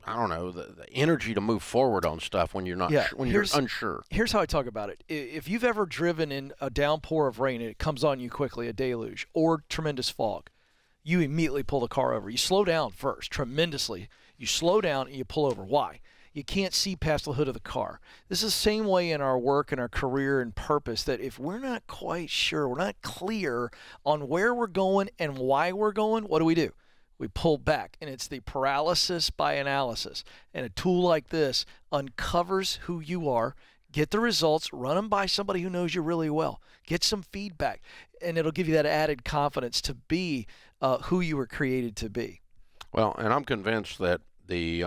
I don't know, the energy to move forward on stuff when you're not Yeah, when you're here's- unsure. Here's how I talk about it. If you've ever driven in a downpour of rain and it comes on you quickly, a deluge, or tremendous fog, you immediately pull the car over. You slow down first, tremendously. You slow down and you pull over. Why? You can't see past the hood of the car. This is the same way in our work and our career and purpose, that if we're not quite sure, we're not clear on where we're going and why we're going, what do? We pull back, and it's the paralysis by analysis. And a tool like this uncovers who you are, get the results, run them by somebody who knows you really well, get some feedback, and it'll give you that added confidence to be who you were created to be. Well, and I'm convinced that the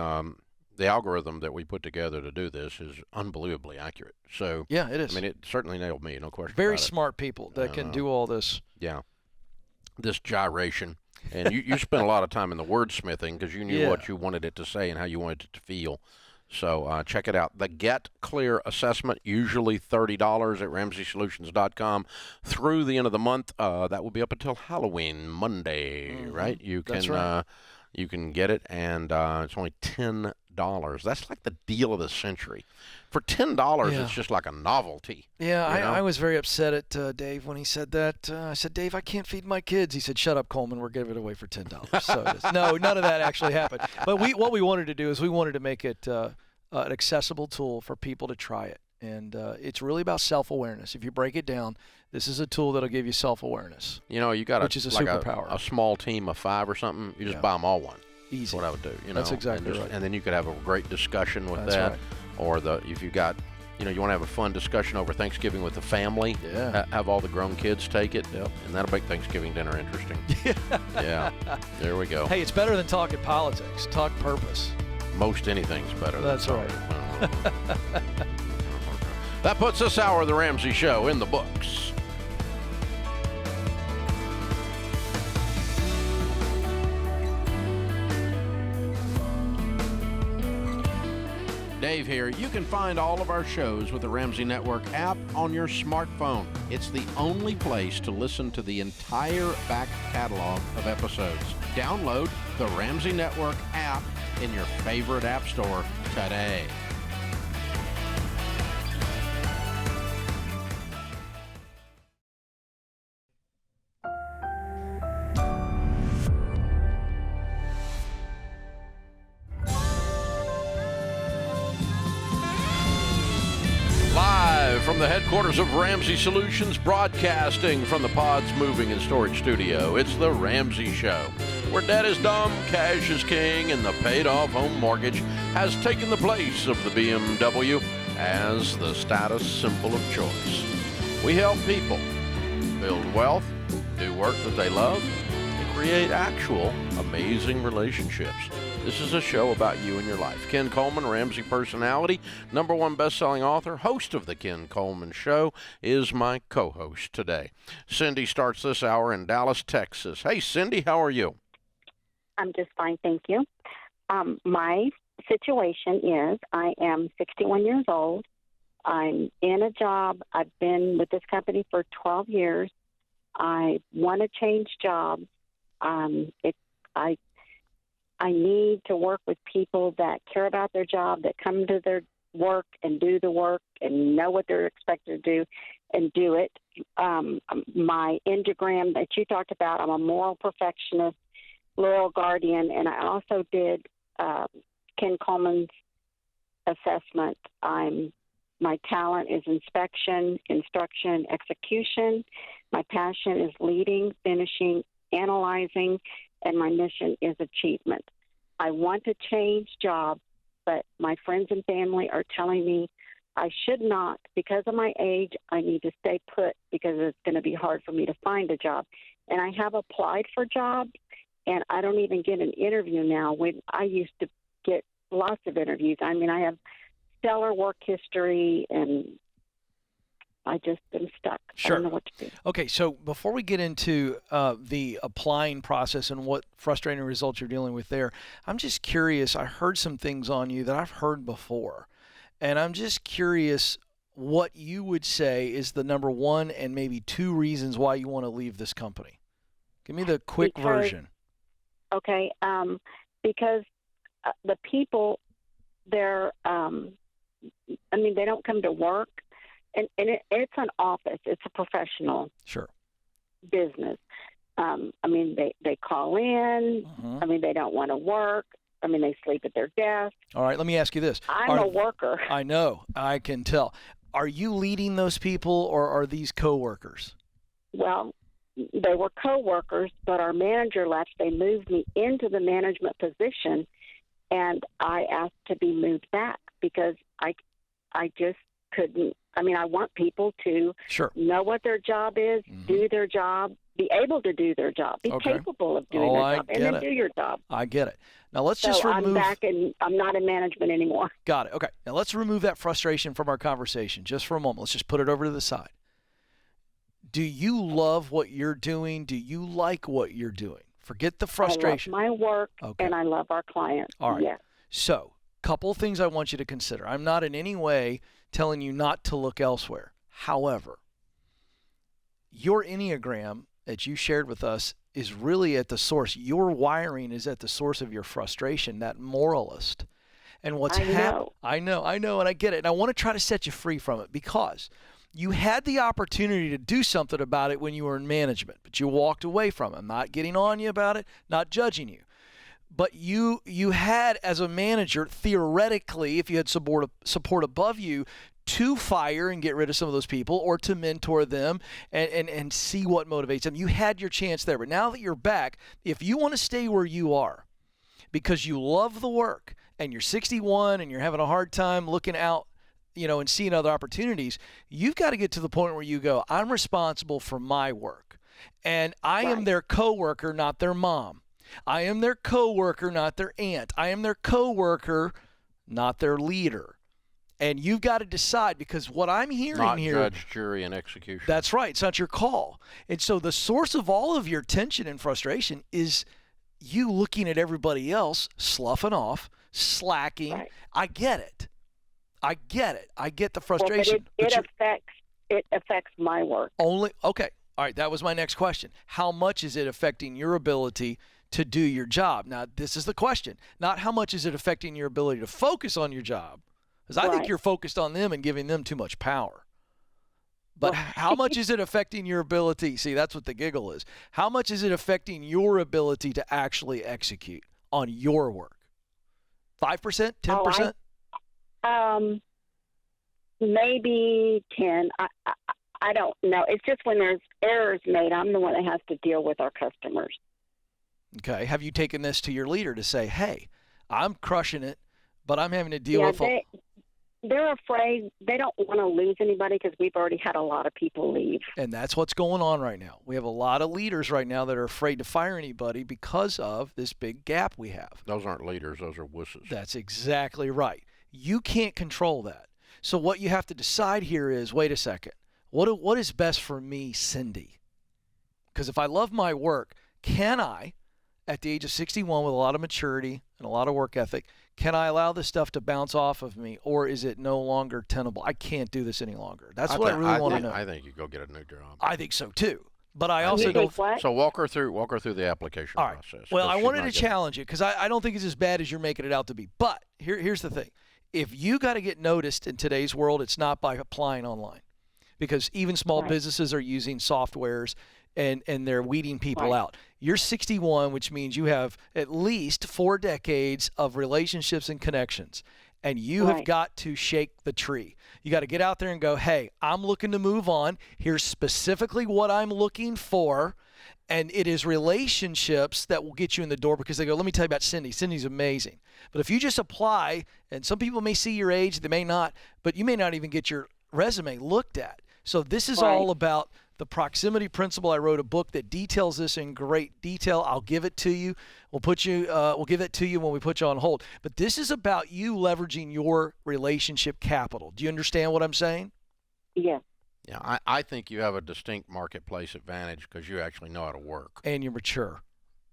the algorithm that we put together to do this is unbelievably accurate. So yeah, it is. I mean, it certainly nailed me, no question. Very about smart people that can do all this. Yeah, this gyration. And you spent a lot of time in the wordsmithing because you knew what you wanted it to say and how you wanted it to feel. So check it out. The Get Clear Assessment, usually $30 at RamseySolutions.com through the end of the month. That will be up until Halloween, Monday, right? You can That's right. You can get it, and it's only $10. That's like the deal of the century. For $10, it's just like a novelty. Yeah, I was very upset at Dave when he said that. I said, Dave, I can't feed my kids. He said, shut up, Coleman. We're giving it away for $10. So no, none of that actually happened. But what we wanted to do is we wanted to make it an accessible tool for people to try it. And it's really about self-awareness. If you break it down, this is a tool that'll give you self-awareness. You know, you got which is a superpower. A small team of 5 or something. You just buy them all one. Easy. That's what I would do. You know? That's exactly right. And then you could have a great discussion with That's that. right. Or if you got, you want to have a fun discussion over Thanksgiving with the family. Yeah. Have all the grown kids take it. Yep. And that'll make Thanksgiving dinner interesting. Yeah. There we go. Hey, it's better than talking politics. Talk purpose. Most anything's better. That's right. That puts this hour of the Ramsey Show in the books. Dave here. You can find all of our shows with the Ramsey Network app on your smartphone. It's the only place to listen to the entire back catalog of episodes. Download the Ramsey Network app in your favorite app store today. From the headquarters of Ramsey Solutions, broadcasting from the Pods Moving and Storage Studio, it's the Ramsey Show, where debt is dumb, cash is king, and the paid-off home mortgage has taken the place of the BMW as the status symbol of choice. We help people build wealth, do work that they love, and create actual amazing relationships. This is a show about you and your life. Ken Coleman, Ramsey personality, #1 best-selling author, host of The Ken Coleman Show, is my co-host today. Cindy starts this hour in Dallas, Texas. Hey, Cindy, how are you? I'm just fine, thank you. My situation is I am 61 years old. I'm in a job. I've been with this company for 12 years. I want to change jobs. I need to work with people that care about their job, that come to their work and do the work and know what they're expected to do and do it. My Enneagram that you talked about, I'm a moral perfectionist, loyal guardian, and I also did Ken Coleman's assessment. My talent is inspection, instruction, execution. My passion is leading, finishing, analyzing, and my mission is achievement. I want to change jobs, but my friends and family are telling me I should not. Because of my age, I need to stay put because it's going to be hard for me to find a job. And I have applied for jobs, and I don't even get an interview now. When I used to get lots of interviews. I mean, I have stellar work history, and I just am stuck. Sure. I don't know what to do. Okay, so before we get into the applying process and what frustrating results you're dealing with there, I'm just curious. I heard some things on you that I've heard before, and I'm just curious what you would say is the #1 and maybe 2 reasons why you want to leave this company. Give me the quick version. Okay, because the people, they're, they don't come to work. And it's an office. It's a professional business. They call in. Mm-hmm. They don't want to work. They sleep at their desk. All right, let me ask you this. I'm a worker. I know. I can tell. Are you leading those people, or are these coworkers? Well, they were coworkers, but our manager left. They moved me into the management position, and I asked to be moved back because I just couldn't. I want people to know what their job is, do their job, be able to do their job, be capable of doing their job, and then do your job. I get it. Now let's just remove. I'm back and I'm not in management anymore. Got it. Okay. Now let's remove that frustration from our conversation just for a moment. Let's just put it over to the side. Do you love what you're doing? Do you like what you're doing? Forget the frustration. I love my work, okay. And I love our clients. All right. Yes. So, couple things I want you to consider. I'm not in any way telling you not to look elsewhere. However, your Enneagram that you shared with us is really at the source. Your wiring is at the source of your frustration, that moralist. And what's happening? I know, and I get it. And I want to try to set you free from it because you had the opportunity to do something about it when you were in management, but you walked away from it. I'm not getting on you about it, not judging you. But you had, as a manager, theoretically, if you had support above you, to fire and get rid of some of those people or to mentor them and see what motivates them. You had your chance there. But now that you're back, if you want to stay where you are because you love the work and you're 61 and you're having a hard time looking out, and seeing other opportunities, you've got to get to the point where you go, I'm responsible for my work. And I am their coworker, not their mom. I am their coworker, not their aunt. I am their coworker, not their leader. And you've got to decide, because what I'm hearing here... Not judge, jury, and execution. That's right. It's not your call. And so the source of all of your tension and frustration is you looking at everybody else, sloughing off, slacking. Right. I get it. I get the frustration. Well, but it affects my work. Okay. All right. That was my next question. How much is it affecting your ability to do your job? Now, this is the question. Not how much is it affecting your ability to focus on your job, because I think you're focused on them and giving them too much power. But how much is it affecting your ability? See, that's what the giggle is. How much is it affecting your ability to actually execute on your work? 5%? 10%? Maybe 10. I don't know. It's just when there's errors made, I'm the one that has to deal with our customers. Okay. Have you taken this to your leader to say, hey, I'm crushing it, but I'm having to deal with... They're afraid. They don't want to lose anybody because we've already had a lot of people leave. And that's what's going on right now. We have a lot of leaders right now that are afraid to fire anybody because of this big gap we have. Those aren't leaders. Those are wusses. That's exactly right. You can't control that. So what you have to decide here is, wait a second, what is best for me, Cindy? Because if I love my work, can I, at the age of 61 with a lot of maturity and a lot of work ethic, can I allow this stuff to bounce off of me, or is it no longer tenable? I can't do this any longer. That's what I really want to know. I think you go get a new job. I think so too. But I also don't. So walk her through the application process. Well, I wanted to challenge you because I don't think it's as bad as you're making it out to be. But here's the thing. If you got to get noticed in today's world, it's not by applying online, because even small businesses are using softwares and they're weeding people out. You're 61, which means you have at least 4 decades of relationships and connections, and you have got to shake the tree. You got to get out there and go, hey, I'm looking to move on. Here's specifically what I'm looking for. And it is relationships that will get you in the door, because they go, let me tell you about Cindy. Cindy's amazing. But if you just apply, and some people may see your age, they may not, but you may not even get your resume looked at. So this is all about the proximity principle. I wrote a book that details this in great detail. I'll give it to you. We'll give it to you when we put you on hold. But this is about you leveraging your relationship capital. Do you understand what I'm saying? Yeah. Yeah, I think you have a distinct marketplace advantage because you actually know how to work. And you're mature.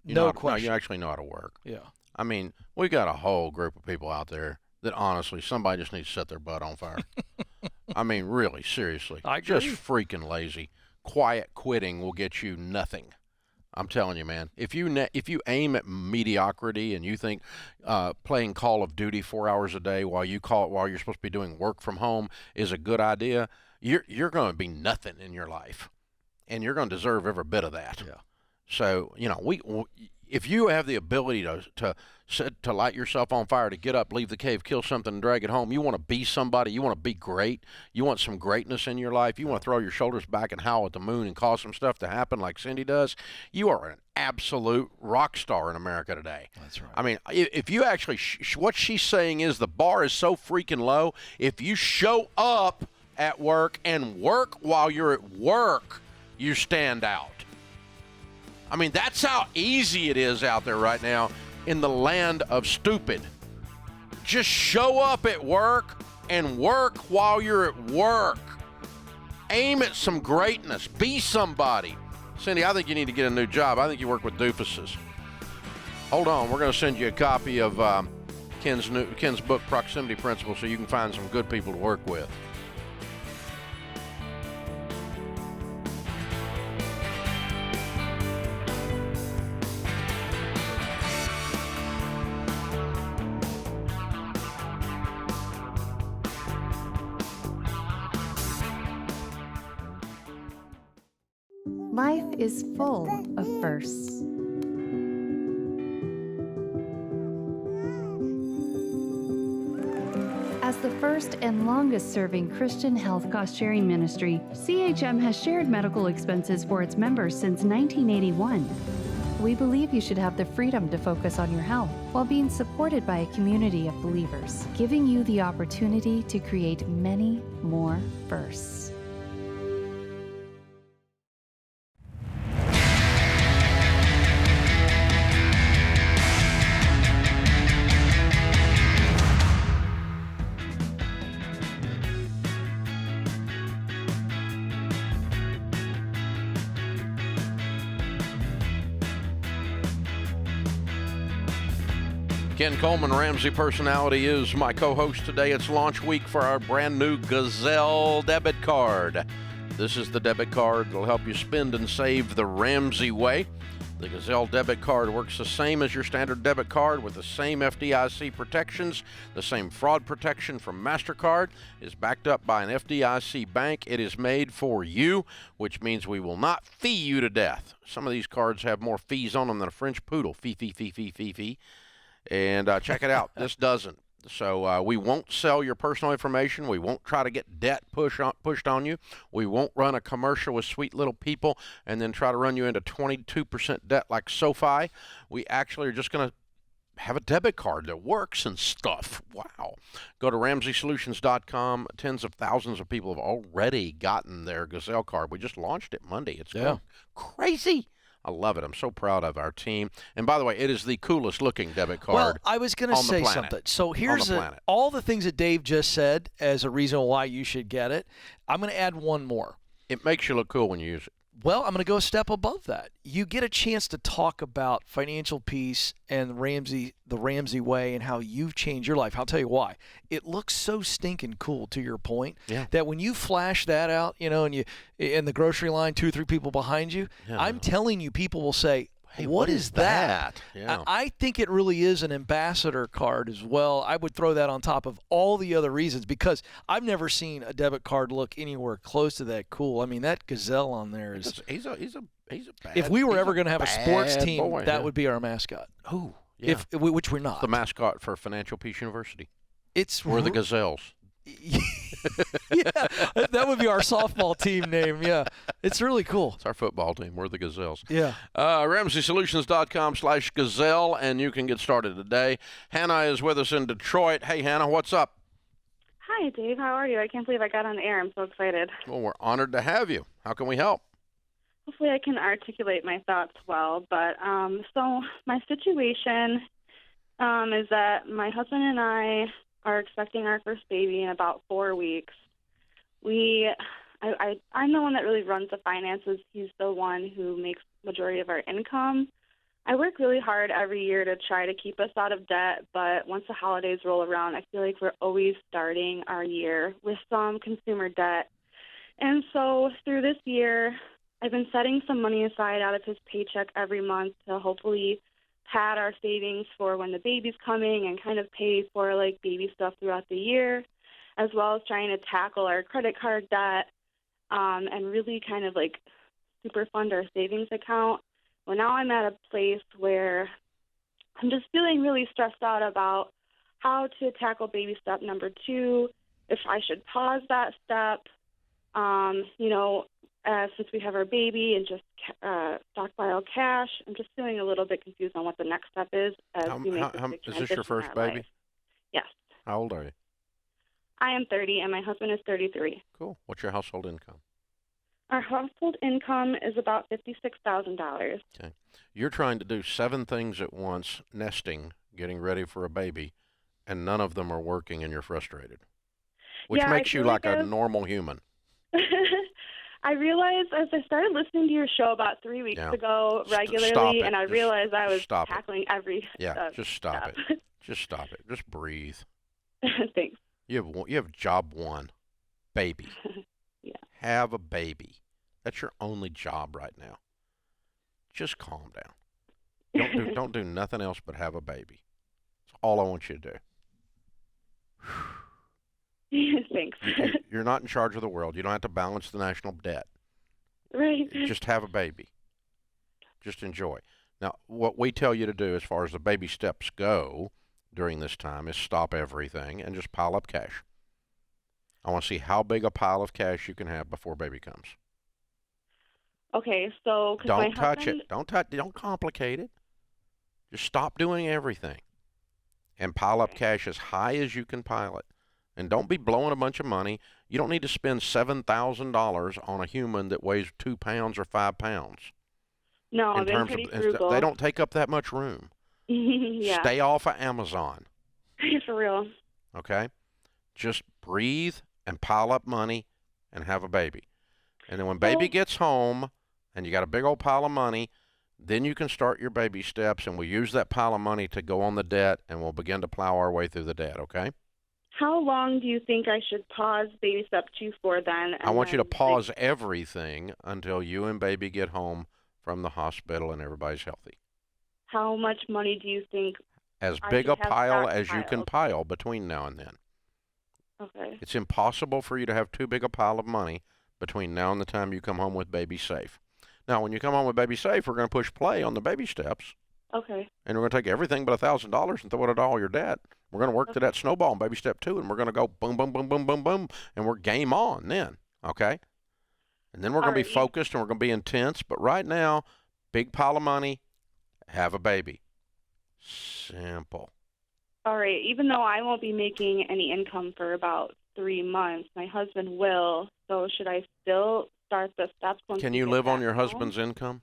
No question. No, you actually know how to work. Yeah. I mean, we got a whole group of people out there that honestly, somebody just needs to set their butt on fire. I mean, really, seriously. I agree. Just freaking lazy. Quiet quitting will get you nothing. I'm telling you, man. If you aim at mediocrity and you think playing Call of Duty 4 hours a day while you're supposed to be doing work from home is a good idea, you're going to be nothing in your life, and you're going to deserve every bit of that. Yeah. So if you have the ability to light yourself on fire, to get up, leave the cave, kill something, and drag it home, you want to be somebody, you want to be great, you want some greatness in your life, you want to throw your shoulders back and howl at the moon and cause some stuff to happen like Cindy does, you are an absolute rock star in America today. That's right. I mean, if you actually, what she's saying is the bar is so freaking low, if you show up at work and work while you're at work, you stand out. I mean, that's how easy it is out there right now in the land of stupid. Just show up at work and work while you're at work. Aim at some greatness. Be somebody. Cindy, I think you need to get a new job. I think you work with doofuses. Hold on. We're going to send you a copy of Ken's book, Proximity Principle, so you can find some good people to work with. Life is full of firsts. As the first and longest-serving Christian health cost-sharing ministry, CHM has shared medical expenses for its members since 1981. We believe you should have the freedom to focus on your health while being supported by a community of believers, giving you the opportunity to create many more firsts. Ken Coleman, Ramsey Personality, is my co-host today. It's launch week for our brand new Gazelle debit card. This is the debit card that'll help you spend and save the Ramsey way. The Gazelle debit card works the same as your standard debit card with the same FDIC protections, the same fraud protection from MasterCard. It's backed up by an FDIC bank. It is made for you, which means we will not fee you to death. Some of these cards have more fees on them than a French poodle. Fee. And check it out. This doesn't. So we won't sell your personal information. We won't try to get debt pushed on you. We won't run a commercial with sweet little people and then try to run you into 22% debt like SoFi. We actually are just going to have a debit card that works and stuff. Wow. Go to RamseySolutions.com. Tens of thousands of people have already gotten their Gazelle card. We just launched it Monday. It's going crazy. I love it. I'm so proud of our team. And by the way, it is the coolest looking debit card. Well, I was going to say something. So here's all the things that Dave just said as a reason why you should get it. I'm going to add one more. It makes you look cool when you use it. Well, I'm going to go a step above that. You get a chance to talk about financial peace and the Ramsey way and how you've changed your life. I'll tell you why. It looks so stinking cool, to your point, that when you flash that out, and you in the grocery line, 2 or 3 people behind you, I'm telling you, people will say, hey, what is that? Yeah. I think it really is an ambassador card as well. I would throw that on top of all the other reasons because I've never seen a debit card look anywhere close to that cool. I mean, that Gazelle on there is. He's a bad. If we were ever going to have a sports team, boy, that would be our mascout. Oh, yeah. Which we're not. The mascot for Financial Peace University. We're the Gazelles. Yeah, that would be our softball team name. Yeah, it's really cool. It's our football team. We're the Gazelles. Yeah. RamseySolutions.com/Gazelle, and you can get started today. Hannah is with us in Detroit. Hey, Hannah, what's up? Hi, Dave. How are you? I can't believe I got on the air. I'm so excited. Well, we're honored to have you. How can we help? Hopefully I can articulate my thoughts well. But so my situation is that my husband and I are expecting our first baby in about 4 weeks. I'm the one that really runs the finances. He's the one who makes majority of our income. I work really hard every year to try to keep us out of debt, but once the holidays roll around, I feel like we're always starting our year with some consumer debt. And so through this year, I've been setting some money aside out of his paycheck every month to hopefully pad our savings for when the baby's coming and kind of pay for like baby stuff throughout the year, as well as trying to tackle our credit card debt and really kind of like super fund our savings account. Well, now I'm at a place where I'm just feeling really stressed out about how to tackle baby step number 2, if I should pause that step, since we have our baby and just stockpile cash. I'm just feeling a little bit confused on what the next step is. As we make this big is this your first in our baby? life. Yes. How old are you? I am 30 and my husband is 33. Cool. What's your household income? Our household income is about $56,000. Okay. You're trying to do 7 things at once, nesting, getting ready for a baby, and none of them are working and you're frustrated, which Yeah, makes I you feel like like a I've- normal human. I realized as I started listening to your show about 3 weeks ago Stop regularly, it. and I Just realized I was stop it. tackling every Just stop step. it. Just stop it. Just breathe. Thanks. You have job 1, baby. Yeah. Have a baby. That's your only job right now. Just calm down. Don't do nothing else but have a baby. That's all I want you to do. Thanks. You're not in charge of the world. You don't have to balance the national debt. Right. Just have a baby. Just enjoy. Now, what we tell you to do as far as the baby steps go during this time is stop everything and just pile up cash. I want to see how big a pile of cash you can have before baby comes. Okay, so 'cause Don't my touch husband, it. Don't complicate it. Just stop doing everything and pile up cash as high as you can pile it. And don't be blowing a bunch of money. You don't need to spend $7,000 on a human that weighs 2 pounds or 5 pounds. No, I've been pretty frugal. They don't take up that much room. Yeah. Stay off of Amazon. For real. Okay? Just breathe and pile up money and have a baby. And then when baby gets home and you got a big old pile of money, then you can start your baby steps, and we'll use that pile of money to go on the debt, and we'll begin to plow our way through the debt, okay? How long do you think I should pause baby step 2 for then? I want you to pause everything until you and baby get home from the hospital and everybody's healthy. How much money do you think As I big should a have pile as you stockpiled? can pile between now and then. Okay. It's impossible for you to have too big a pile of money between now and the time you come home with baby safe. Now, when you come home with baby safe, we're going to push play on the baby steps. Okay. And we're going to take everything but $1,000 and throw it at all your debt. We're going to work to that snowball in baby step 2, and we're going to go boom, boom, boom, boom, boom, boom, and we're game on then, okay? And then we're going to be focused and we're going to be intense. But right now, big pile of money, have a baby. Simple. All right. Even though I won't be making any income for about 3 months, my husband will. So should I still start the steps? Can you live on your husband's income?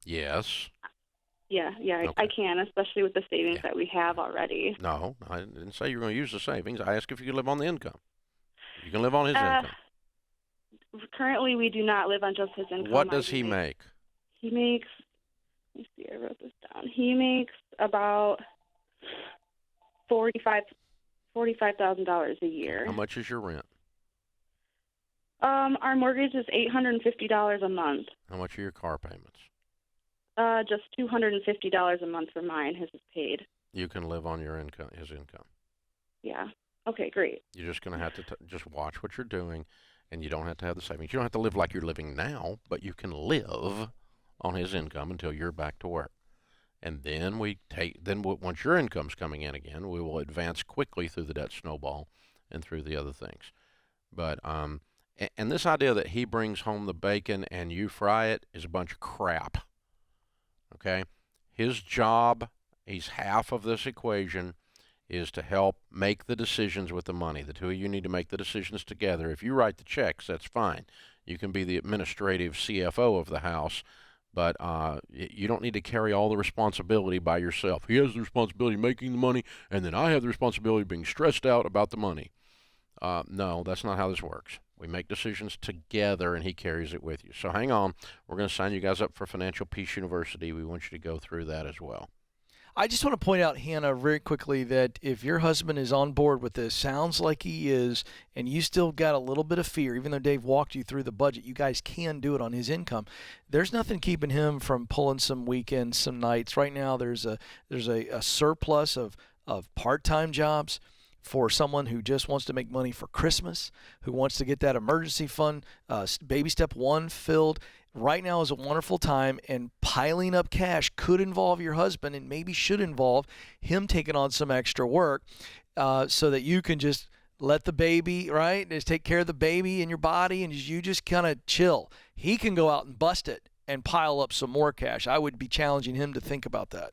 Yes. Yeah, Okay. I can, especially with the savings that we have already. No, I didn't say you were going to use the savings. I asked if you could live on the income. You can live on his income. Currently, we do not live on just his income. What does he make? He makes, let me see, I wrote this down. He makes about $45,000 a year. How much is your rent? Our mortgage is $850 a month. How much are your car payments? Just $250 a month for mine. His is paid. You can live on your income, his income. Yeah. Okay, great. You're just going to have to just watch what you're doing, and you don't have to have the savings. You don't have to live like you're living now, but you can live on his income until you're back to work. And then once your income's coming in again, we will advance quickly through the debt snowball and through the other things. But and this idea that he brings home the bacon and you fry it is a bunch of crap. Okay? His job, he's half of this equation, is to help make the decisions with the money. The two of you need to make the decisions together. If you write the checks, that's fine. You can be the administrative CFO of the house, but you don't need to carry all the responsibility by yourself. He has the responsibility of making the money, and then I have the responsibility of being stressed out about the money. No, that's not how this works. We make decisions together, and he carries it with you. So hang on. We're going to sign you guys up for Financial Peace University. We want you to go through that as well. I just want to point out, Hannah, very quickly that if your husband is on board with this, sounds like he is, and you still got a little bit of fear, even though Dave walked you through the budget, you guys can do it on his income. There's nothing keeping him from pulling some weekends, some nights. Right now, there's a surplus of part-time jobs for someone who just wants to make money for Christmas, who wants to get that emergency fund, baby step 1 filled. Right now is a wonderful time, and piling up cash could involve your husband and maybe should involve him taking on some extra work so that you can just let the baby, right, just take care of the baby and your body, and you just kind of chill. He can go out and bust it and pile up some more cash. I would be challenging him to think about that.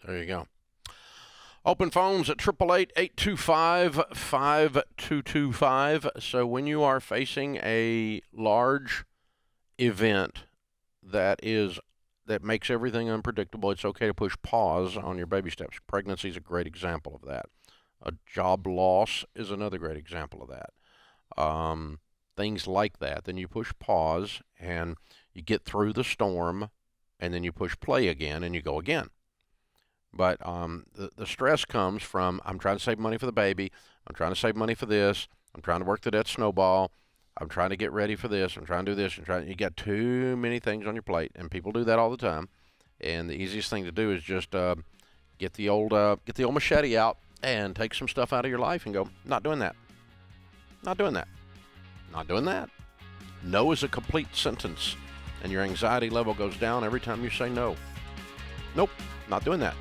There you go. Open phones at 888-825-5225. So when you are facing a large event that makes everything unpredictable, it's okay to push pause on your baby steps. Pregnancy is a great example of that. A job loss is another great example of that. Things like that. Then you push pause and you get through the storm, and then you push play again and you go again. But the stress comes from, I'm trying to save money for the baby, I'm trying to save money for this, I'm trying to work the debt snowball, I'm trying to get ready for this, I'm trying to do this, you got too many things on your plate, and people do that all the time. And the easiest thing to do is just get the old machete out and take some stuff out of your life and go, not doing that, not doing that, not doing that. No is a complete sentence, and your anxiety level goes down every time you say no. Nope, not doing that.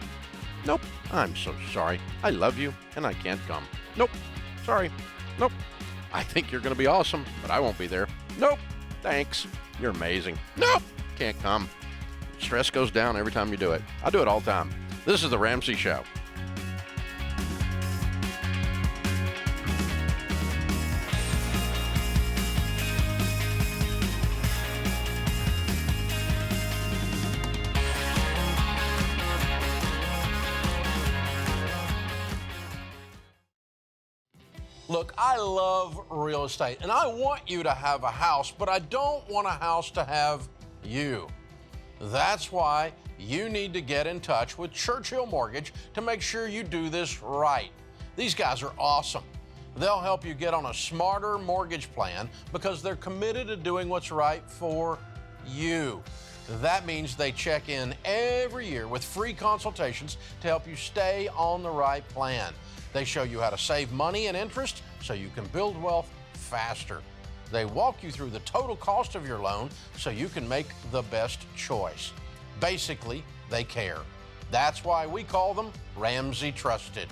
Nope, I'm so sorry. I love you, and I can't come. Nope, sorry. Nope, I think you're going to be awesome, but I won't be there. Nope, thanks. You're amazing. Nope, can't come. Stress goes down every time you do it. I do it all the time. This is The Ramsey Show. Look, I love real estate, and I want you to have a house, but I don't want a house to have you. That's why you need to get in touch with Churchill Mortgage to make sure you do this right. These guys are awesome. They'll help you get on a smarter mortgage plan because they're committed to doing what's right for you. That means they check in every year with free consultations to help you stay on the right plan. They show you how to save money and interest so you can build wealth faster. They walk you through the total cost of your loan so you can make the best choice. Basically, they care. That's why we call them Ramsey Trusted.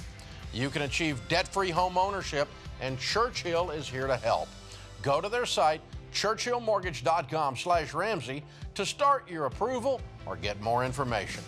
You can achieve debt-free home ownership, and Churchill is here to help. Go to their site, churchillmortgage.com/Ramsey, to start your approval or get more information.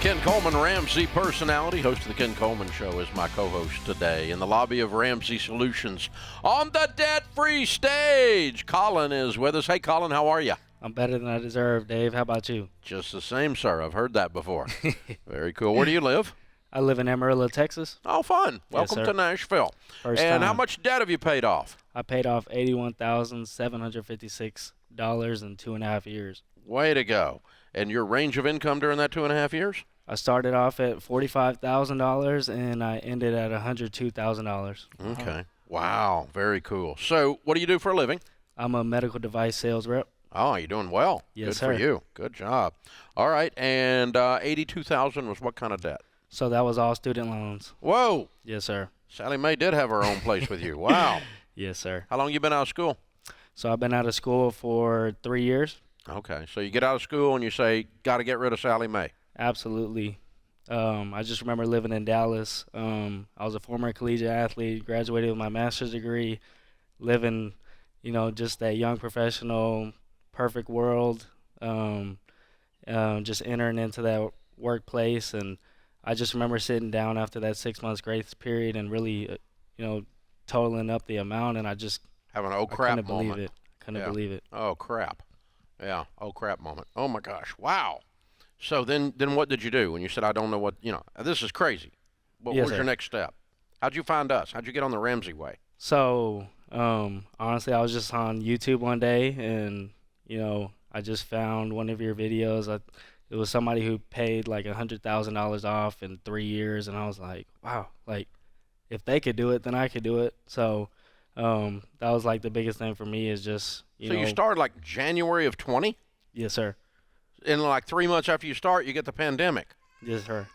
Ken Coleman, Ramsey personality, host of the Ken Coleman Show, is my co-host today in the lobby of Ramsey Solutions on the debt-free stage. Colin is with us. Hey, Colin, how are you? I'm better than I deserve, Dave. How about you? Just the same, sir. I've heard that before. Very cool. Where do you live? I live in Amarillo, Texas. Oh, fun. Welcome to Nashville. First and time. How much debt have you paid off? I paid off $81,756 in 2.5 years. Way to go. And your range of income during that 2.5 years? I started off at $45,000 and I ended at $102,000. Okay. Wow. Very cool. So what do you do for a living? I'm a medical device sales rep. Oh, you're doing well. Yes, Good sir. for you. Good job. All right. And $82,000 was what kind of debt? So that was all student loans. Whoa. Yes, sir. Sally Mae did have her own place with you. Wow. Yes, sir. How long you been out of school? So I've been out of school for 3 years. Okay. So you get out of school and you say, got to get rid of Sally Mae. Absolutely. I just remember living in Dallas. I was a former collegiate athlete, graduated with my master's degree, living, just that young professional, perfect world, just entering into that workplace. And I just remember sitting down after that 6 months grace period and really, totaling up the amount. And I just having an oh crap couldn't moment. believe it. Couldn't believe it. Oh crap. Yeah. Oh crap moment. Oh my gosh. Wow. So then what did you do when you said, I don't know what, this is crazy. What was your next step? How'd you find us? How'd you get on the Ramsey way? So, honestly, I was just on YouTube one day and, I just found one of your videos. It was somebody who paid like $100,000 off in 3 years. And I was like, wow, like if they could do it, then I could do it. So, that was like the biggest thing for me is just, So you started like January of 20? Yes, sir. And like 3 months after you start, you get the pandemic. Yes, sir.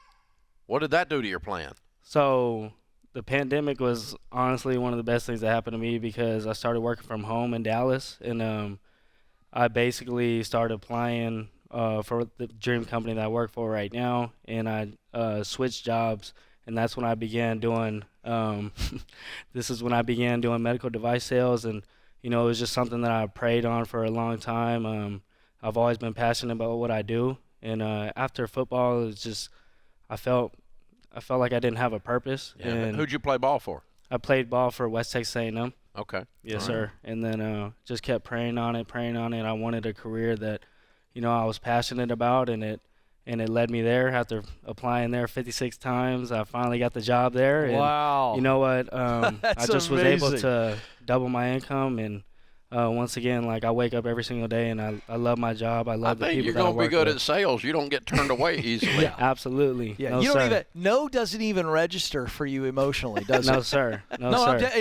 What did that do to your plan? So the pandemic was honestly one of the best things that happened to me because I started working from home in Dallas, and I basically started applying for the dream company that I work for right now, and I switched jobs, and that's when I began doing this is when I began doing medical device sales, and it was just something that I preyed on for a long time. I've always been passionate about what I do, and after football, it's just I felt like I didn't have a purpose. Yeah. And Who'd you play ball for? I played ball for West Texas A&M. Okay. Yes, All sir. right. And then just kept praying on it. I wanted a career that, I was passionate about, and it led me there. After applying there 56 times, I finally got the job there. And Wow. you know what? That's I just was able amazing. to double my income, and once again, like I wake up every single day, and I love my job. I love the I think people you're that I going to be work good with. at sales. You don't get turned away easily. Yeah. Absolutely. Yeah, No, you don't sir. even no doesn't even register for you emotionally, does No, it? sir. No, No, sir.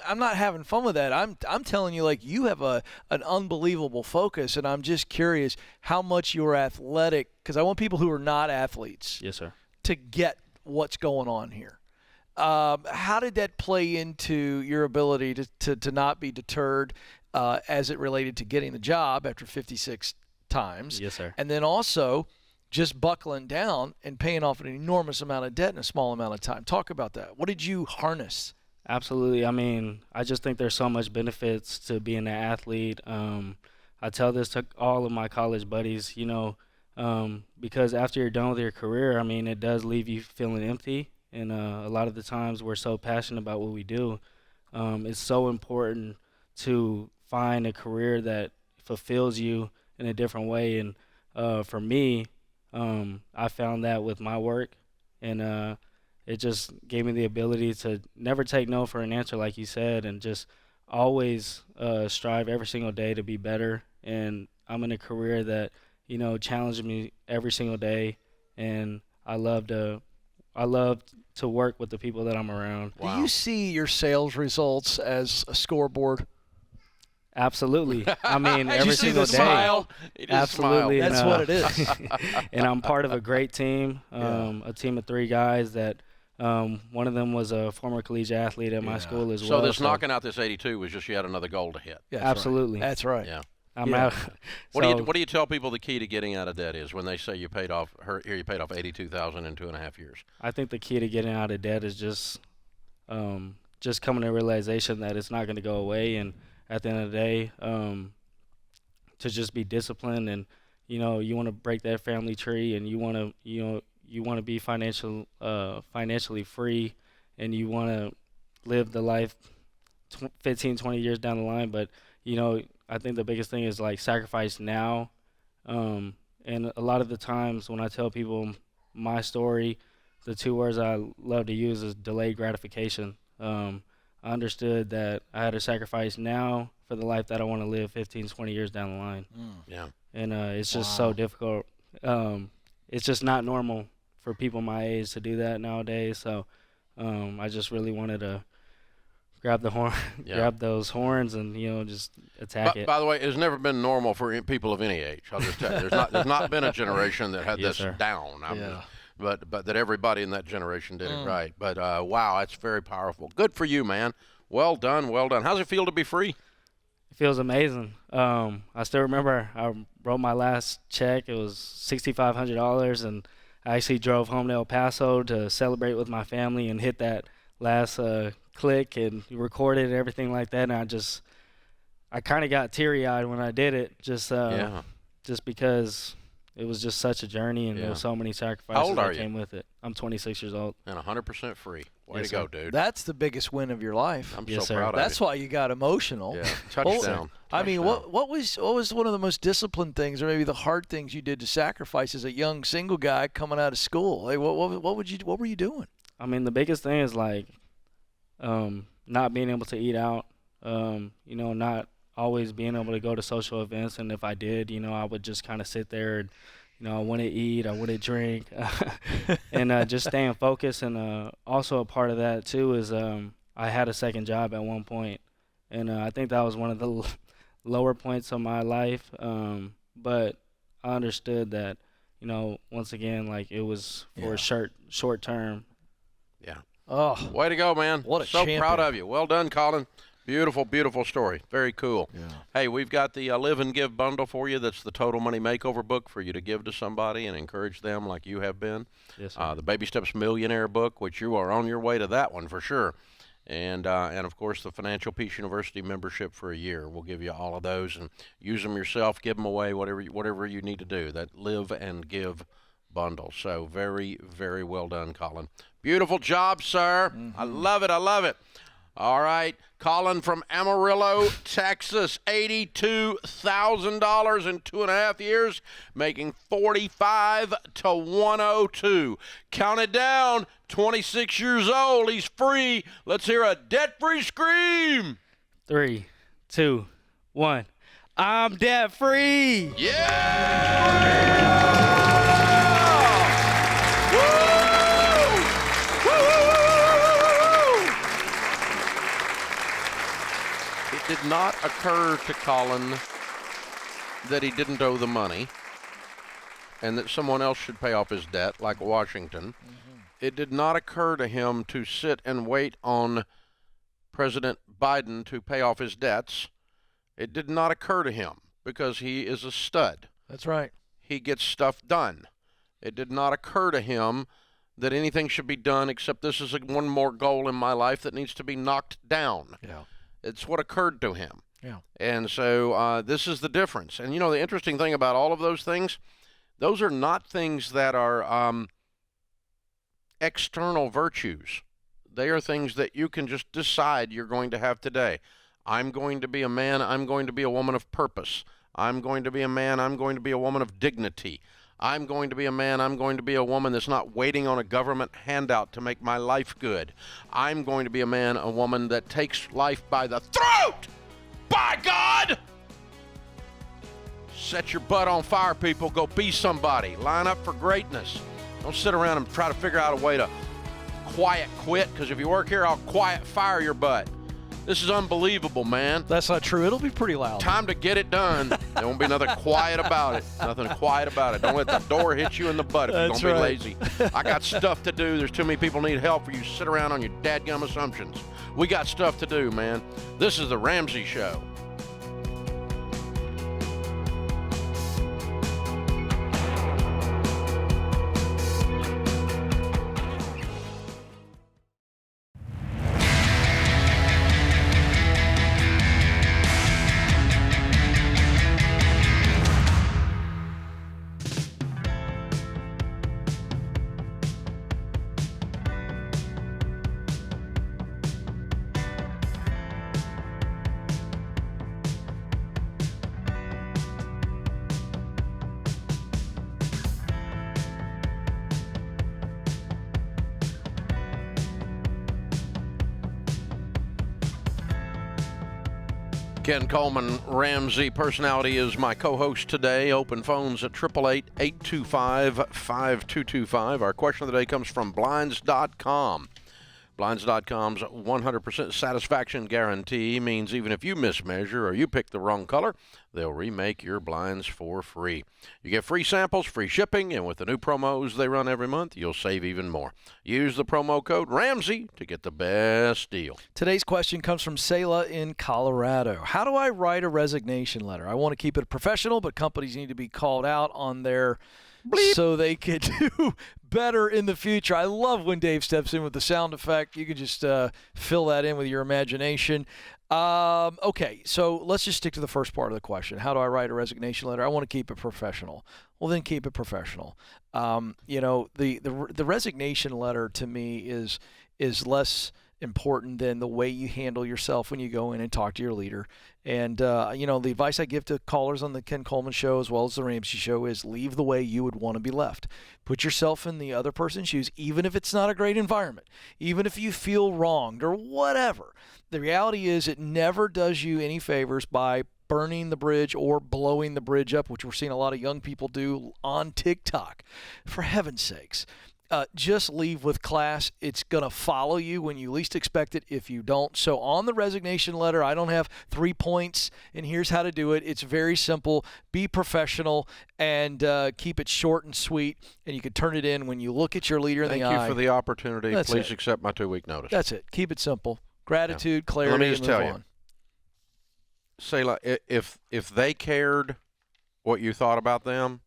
I'm not having fun with that. I'm telling you, like, you have an unbelievable focus, and I'm just curious how much you're athletic, because I want people who are not athletes Yes, sir. to get what's going on here. How did that play into your ability to not be deterred as it related to getting the job after 56 times? Yes, sir. And then also just buckling down and paying off an enormous amount of debt in a small amount of time. Talk about that. What did you harness? Absolutely. I mean, I just think there's so much benefits to being an athlete. I tell this to all of my college buddies, because after you're done with your career, I mean, it does leave you feeling empty. And a lot of the times we're so passionate about what we do. It's so important to find a career that fulfills you in a different way. And for me, I found that with my work, and it just gave me the ability to never take no for an answer, like you said, and just always strive every single day to be better. And I'm in a career that, challenges me every single day, and I love to work with the people that I'm around. Do you see your sales results as a scoreboard? Absolutely. I mean, Did every you see single the day. smile? He just Absolutely. smiled. That's what it is. And I'm part of a great team, a team of 3 guys that one of them was a former collegiate athlete at my school as So well. this knocking out this 82 was just yet another goal to hit. Yeah, Absolutely. That's right. Yeah. I'm Yeah. out. What do you tell people the key to getting out of debt is when they say you paid off $82,000 in 2.5 years? I think the key to getting out of debt is just coming to a realization that it's not going to go away, and at the end of the day, to just be disciplined, and you want to break that family tree, and you want to be financially free, and you want to live the life 15, 20 years down the line. But I think the biggest thing is like sacrifice now, and a lot of the times when I tell people my story, the 2 words I love to use is delayed gratification. I understood that I had to sacrifice now for the life that I want to live 15, 20 years down the line. Yeah. And it's just so difficult. It's just not normal for people my age to do that nowadays. So I just really wanted to grab those horns, and just attack it. By the way, it's never been normal for people of any age. I'll just tell you, there's not been a generation that had Yes, this sir. down. Yeah. But that everybody in that generation did it right. But wow, that's very powerful. Good for you, man. Well done, well done. How's it feel to be free? It feels amazing. I still remember I wrote my last check. It was $6,500, and I actually drove home to El Paso to celebrate with my family and hit that last click and recorded and everything like that. And I kind of got teary-eyed when I did it, just because it was just such a journey, and there were so many sacrifices that came with it. I'm 26 years old. And 100% free. Way Yes, to go, sir. dude. That's the biggest win of your life. I'm Yes, so sir. proud of That's you. why you got emotional. Yeah, touchdown. I mean, Touchdown. what was one of the most disciplined things, or maybe the hard things you did to sacrifice as a young single guy coming out of school? Like, what were you doing? I mean, the biggest thing is like not being able to eat out, not always being able to go to social events. And if I did, I would just kind of sit there and, I wouldn't eat, I wouldn't drink, and just staying focused. And also a part of that too is I had a second job at one point, and I think that was one of the lower points of my life. But I understood that, once again, like it was for a short term. Yeah. Oh, way to go, man. What a so champion. proud of you. Well done, Colin. Beautiful, beautiful story. Very cool. Yeah. Hey, we've got the Live and Give bundle for you. That's the Total Money Makeover book for you to give to somebody and encourage them like you have been. Yes, sir. The Baby Steps Millionaire book, which you are on your way to that one for sure. And of course, the Financial Peace University membership for a year. We'll give you all of those and use them yourself, give them away, whatever you need to do. That Live and Give bundle. So very, very well done, Colin. Beautiful job, sir. I love it. I love it. All right, Colin from Amarillo, Texas, $82,000 in 2.5 years, making 45 to 102. Count it down, 26 years old, he's free. Let's hear a debt-free scream. 3, 2, 1. I'm debt free. Yeah! It did not occur to Colin that he didn't owe the money and that someone else should pay off his debt, like Washington. It did not occur to him to sit and wait on President Biden to pay off his debts. It did not occur to him because he is a stud. That's right. He gets stuff done. It did not occur to him that anything should be done except this is one more goal in my life that needs to be knocked down. Yeah. It's what occurred to him. Yeah. And so this is the difference. And, you know, the interesting thing about all of those things, those are not things that are external virtues. They are things that you can just decide you're going to have today. I'm going to be a man. I'm going to be a woman of purpose. I'm going to be a man. I'm going to be a woman of dignity. I'm going to be a man. I'm going to be a woman that's not waiting on a government handout to make my life good. I'm going to be a man, a woman that takes life by the throat. By God! Set your butt on fire, people. Go be somebody. Line up for greatness. Don't sit around and try to figure out a way to quiet quit, because if you work here, I'll quiet fire your butt. This is unbelievable, man. That's not true. It'll be pretty loud. Time to get it done. There won't be nothing quiet about it. Nothing quiet about it. Don't let the door hit you in the butt if you're going to be lazy. I got stuff to do. There's too many people need help for you to sit around on your dadgum assumptions. We got stuff to do, man. This is the Ramsey Show. Ken Coleman, Ramsey Personality, is my co-host today. Open phones at 888-825-5225. Our question of the day comes from Blinds.com. Blinds.com's 100% satisfaction guarantee means even if you mismeasure or you pick the wrong color, they'll remake your blinds for free. You get free samples, free shipping, and with the new promos they run every month, you'll save even more. Use the promo code Ramsey to get the best deal. Today's question comes from Selah in Colorado. How do I write a resignation letter? I want to keep it professional, but companies need to be called out on their bleep so they can do better in the future. I love when Dave steps in with the sound effect. You can just fill that in with your imagination. Okay, so let's just stick to the first part of the question. How do I write a resignation letter? I want to keep it professional. Well, then keep it professional. You know, the resignation letter to me is less important than the way you handle yourself when you go in and talk to your leader. And, you know, the advice I give to callers on the Ken Coleman Show as well as the Ramsey Show is leave the way you would want to be left. Put yourself in the other person's shoes, even if it's not a great environment, even if you feel wronged or whatever. The reality is it never does you any favors by burning the bridge or blowing the bridge up, which we're seeing a lot of young people do on TikTok. For heaven's sakes. just leave with class. It's going to follow you when you least expect it if you don't. So on the resignation letter, I don't have 3 points, and here's how to do it. It's very simple. Be professional and keep it short and sweet, and you can turn it in when you look at your leader in the eye. Thank you for the opportunity. That's Please it. accept my 2-week notice. That's it. Keep it simple. Gratitude, clarity, Let me just and move tell you, on. Selah, if they cared what you thought about them,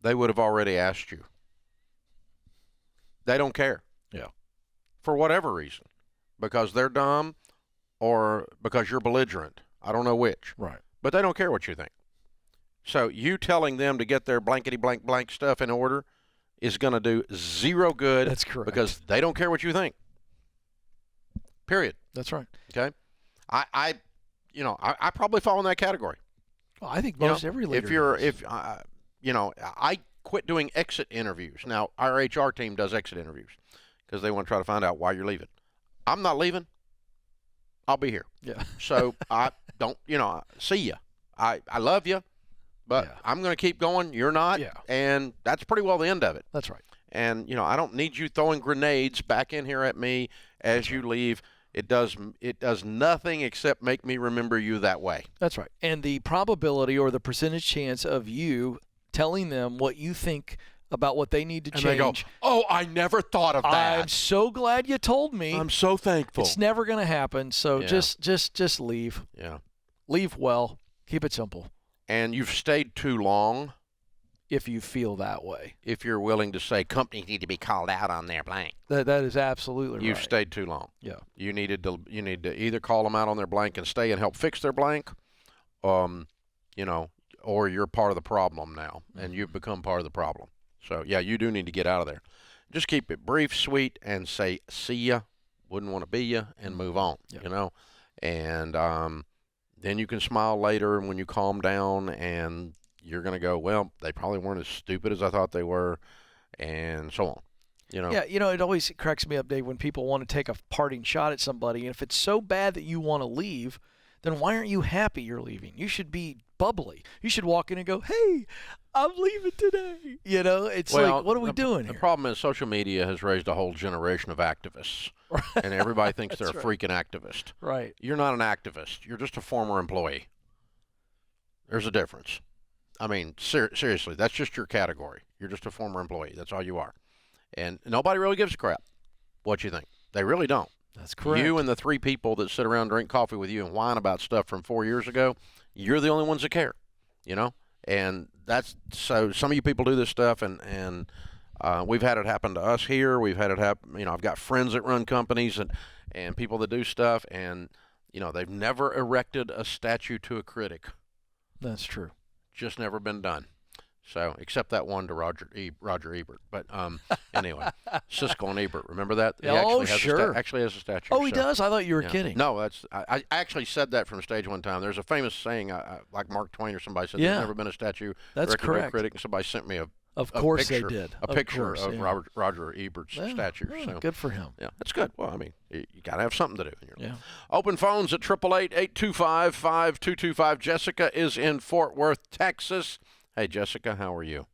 they would have already asked you. They don't care. Yeah. For whatever reason. Because they're dumb or because you're belligerent. I don't know which. Right. But they don't care what you think. So you telling them to get their blankety blank blank stuff in order is going to do zero good. That's correct. Because they don't care what you think. Period. That's right. Okay? I probably fall in that category. Well, I think most every leader does. I quit doing exit interviews. Now, our HR team does exit interviews because they want to try to find out why you're leaving. I'm not leaving. I'll be here. Yeah. So I don't, see ya. I love you, but Yeah. I'm going to keep going. You're not. Yeah. And that's pretty well the end of it. That's right. And, I don't need you throwing grenades back in here at me as you leave. It does nothing except make me remember you that way. That's right. And the probability or the percentage chance of you telling them what you think about what they need to change. And they go, oh, I never thought of that. I'm so glad you told me. I'm so thankful. It's never going to happen. So Yeah. just leave. Yeah. Leave well. Keep it simple. And you've stayed too long. If you feel that way. If you're willing to say companies need to be called out on their blank. That is absolutely You've right. stayed too long. Yeah. You need to either call them out on their blank and stay and help fix their blank, or you're part of the problem now, and you've become part of the problem. So, yeah, you do need to get out of there. Just keep it brief, sweet, and say, see ya, wouldn't want to be ya, and move on, And then you can smile later when you calm down, and you're going to go, well, they probably weren't as stupid as I thought they were, and so on. Yeah, it always cracks me up, Dave, when people want to take a parting shot at somebody. And if it's so bad that you want to leave, then why aren't you happy you're leaving? You should be bubbly. You should walk in and go, hey, I'm leaving today. It's like, what are we doing here? The problem is social media has raised a whole generation of activists, and everybody thinks they're a freaking activist. Right. You're not an activist. You're just a former employee. There's a difference. I mean, seriously, that's just your category. You're just a former employee. That's all you are. And nobody really gives a crap what you think. They really don't. That's correct. You and the 3 people that sit around and drink coffee with you and whine about stuff from 4 years ago, you're the only ones that care, And that's so some of you people do this stuff, and we've had it happen to us here. We've had it happen. I've got friends that run companies and people that do stuff, and they've never erected a statue to a critic. That's true. Just never been done. So, except that one to Roger Ebert. But anyway, Siskel and Ebert. Remember that? He actually has a statue. Oh, he does? I thought you were kidding. No, I actually said that from stage one time. There's a famous saying, like Mark Twain or somebody said, there's never been a statue erected by a critic. And somebody sent me a picture, they did. A picture of Roger Ebert's statue. So good for him. Yeah, that's good. Well, I mean, you got to have something to do in your life. Open phones at 888-825-5225. Jessica is in Fort Worth, Texas. Hey, Jessica, how are you?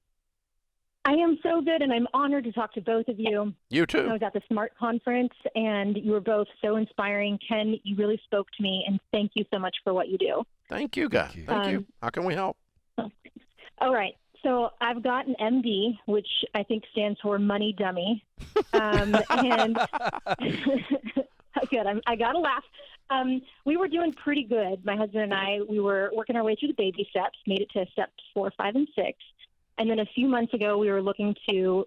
I am so good, and I'm honored to talk to both of you. You too. I was at the SMART conference, and you were both so inspiring. Ken, you really spoke to me, and thank you so much for what you do. Thank you, guys. Thank you. How can we help? All right. So I've got an MD, which I think stands for money dummy. And good. I got to laugh. We were doing pretty good. My husband and I, we were working our way through the baby steps, made it to steps 4, 5, and 6. And then a few months ago, we were looking to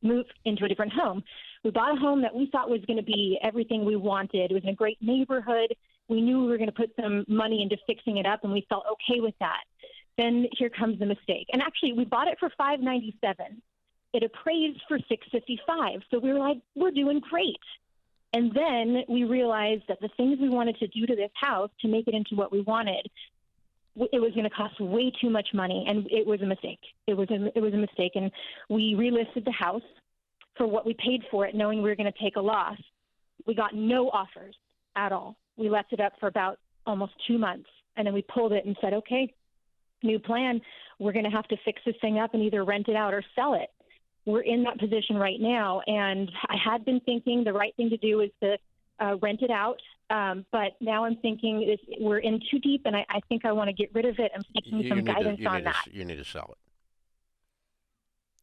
move into a different home. We bought a home that we thought was going to be everything we wanted. It was in a great neighborhood. We knew we were going to put some money into fixing it up, and we felt okay with that. Then here comes the mistake. And actually, we bought it for $597. It appraised for $655. So we were like, we're doing great. And then we realized that the things we wanted to do to this house to make it into what we wanted, it was going to cost way too much money, and it was a mistake. It was a mistake, and we relisted the house for what we paid for it, knowing we were going to take a loss. We got no offers at all. We left it up for about almost 2 months, and then we pulled it and said, okay, new plan. We're going to have to fix this thing up and either rent it out or sell it. we're in that position right now. And I had been thinking the right thing to do is to rent it out. But now I'm thinking we're in too deep, and I think I want to get rid of it. I'm seeking some guidance on that. You need to sell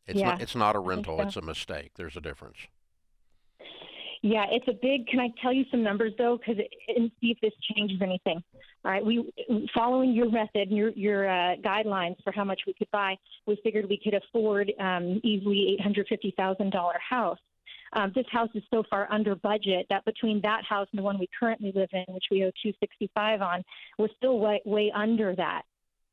it. It's not a rental. It's a mistake. There's a difference. Yeah, it's a big. Can I tell you some numbers though, and see if this changes anything? All right, following your method and your guidelines for how much we could buy, we figured we could afford easily $850,000 house. This house is so far under budget that between that house and the one we currently live in, which we owe $265,000 on, we're still way under that.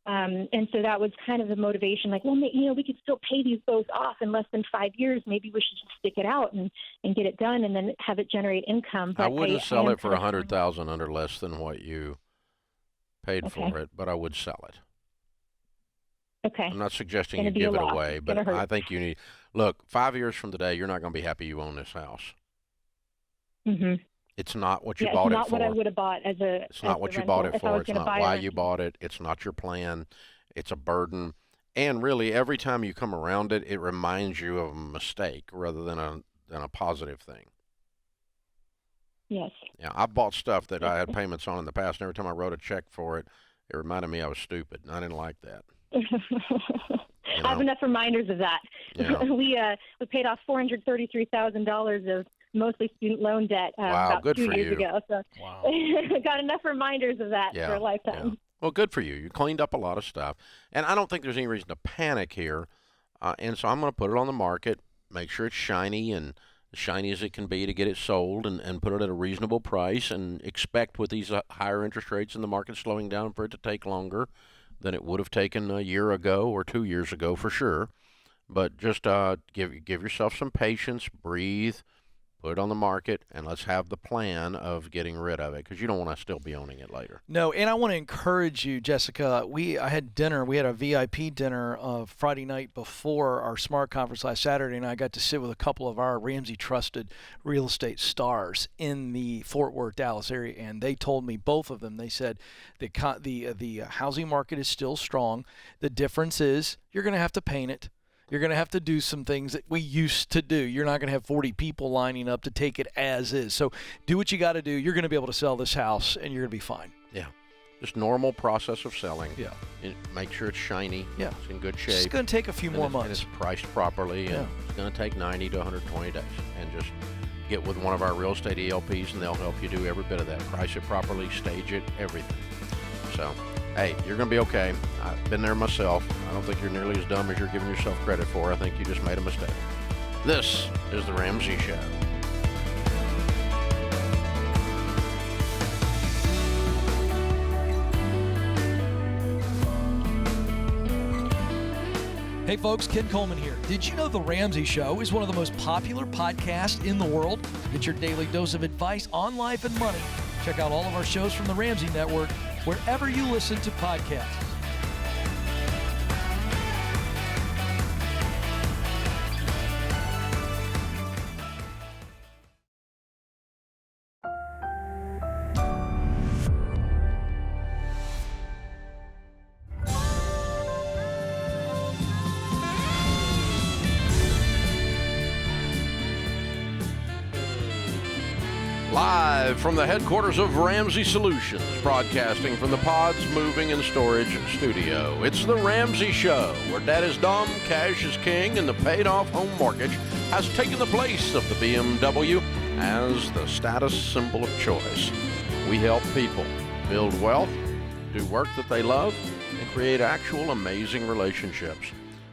And so that was kind of the motivation, like, well, we could still pay these both off in less than 5 years. Maybe we should just stick it out and get it done and then have it generate income. But I wouldn't sell it for $100,000 under less than what you paid for it, but I would sell it. Okay. I'm not suggesting you give it away, but I think you need. Look, 5 years from today, you're not going to be happy you own this house. Mm-hmm. It's not what you bought it for. It's not what I would have bought as a. It's not what you bought it for. It's not why you bought it. It's not your plan. It's a burden. And really, every time you come around it, it reminds you of a mistake rather than a positive thing. Yes. Yeah, I bought stuff that I had payments on in the past, and every time I wrote a check for it, it reminded me I was stupid, and I didn't like that. I have enough reminders of that. Yeah. We paid off $433,000 of mostly student loan debt about good 2 for years you. ago. So got enough reminders of that for a lifetime. Yeah. Well, good for you. You cleaned up a lot of stuff. And I don't think there's any reason to panic here. And so I'm going to put it on the market, make sure it's shiny and as shiny as it can be to get it sold and put it at a reasonable price and expect with these higher interest rates in the market slowing down for it to take longer than it would have taken a year ago or 2 years ago for sure. But just give yourself some patience, breathe, put it on the market, and let's have the plan of getting rid of it because you don't want to still be owning it later. No, and I want to encourage you, Jessica. I had dinner. We had a VIP dinner Friday night before our SMART conference last Saturday, and I got to sit with a couple of our Ramsey trusted real estate stars in the Fort Worth, Dallas area, and they told me, both of them, they said the housing market is still strong. The difference is you're going to have to paint it. You're going to have to do some things that we used to do. You're not going to have 40 people lining up to take it as is. So do what you got to do. You're going to be able to sell this house, and you're going to be fine. Yeah. Just normal process of selling. Yeah. Make sure it's shiny. Yeah. It's in good shape. It's going to take a few more months. And it's priced properly. And it's going to take 90 to 120 days. And just get with one of our real estate ELPs, and they'll help you do every bit of that. Price it properly, stage it, everything. So, hey, you're going to be okay. I've been there myself. I don't think you're nearly as dumb as you're giving yourself credit for. I think you just made a mistake. This is The Ramsey Show. Hey folks, Ken Coleman here. Did you know The Ramsey Show is one of the most popular podcasts in the world? Get your daily dose of advice on life and money. Check out all of our shows from the Ramsey Network wherever you listen to podcasts. Live from the headquarters of Ramsey Solutions, broadcasting from the Pods Moving and Storage Studio. It's The Ramsey Show, where debt is dumb, cash is king, and the paid-off home mortgage has taken the place of the BMW as the status symbol of choice. We help people build wealth, do work that they love, and create actual amazing relationships.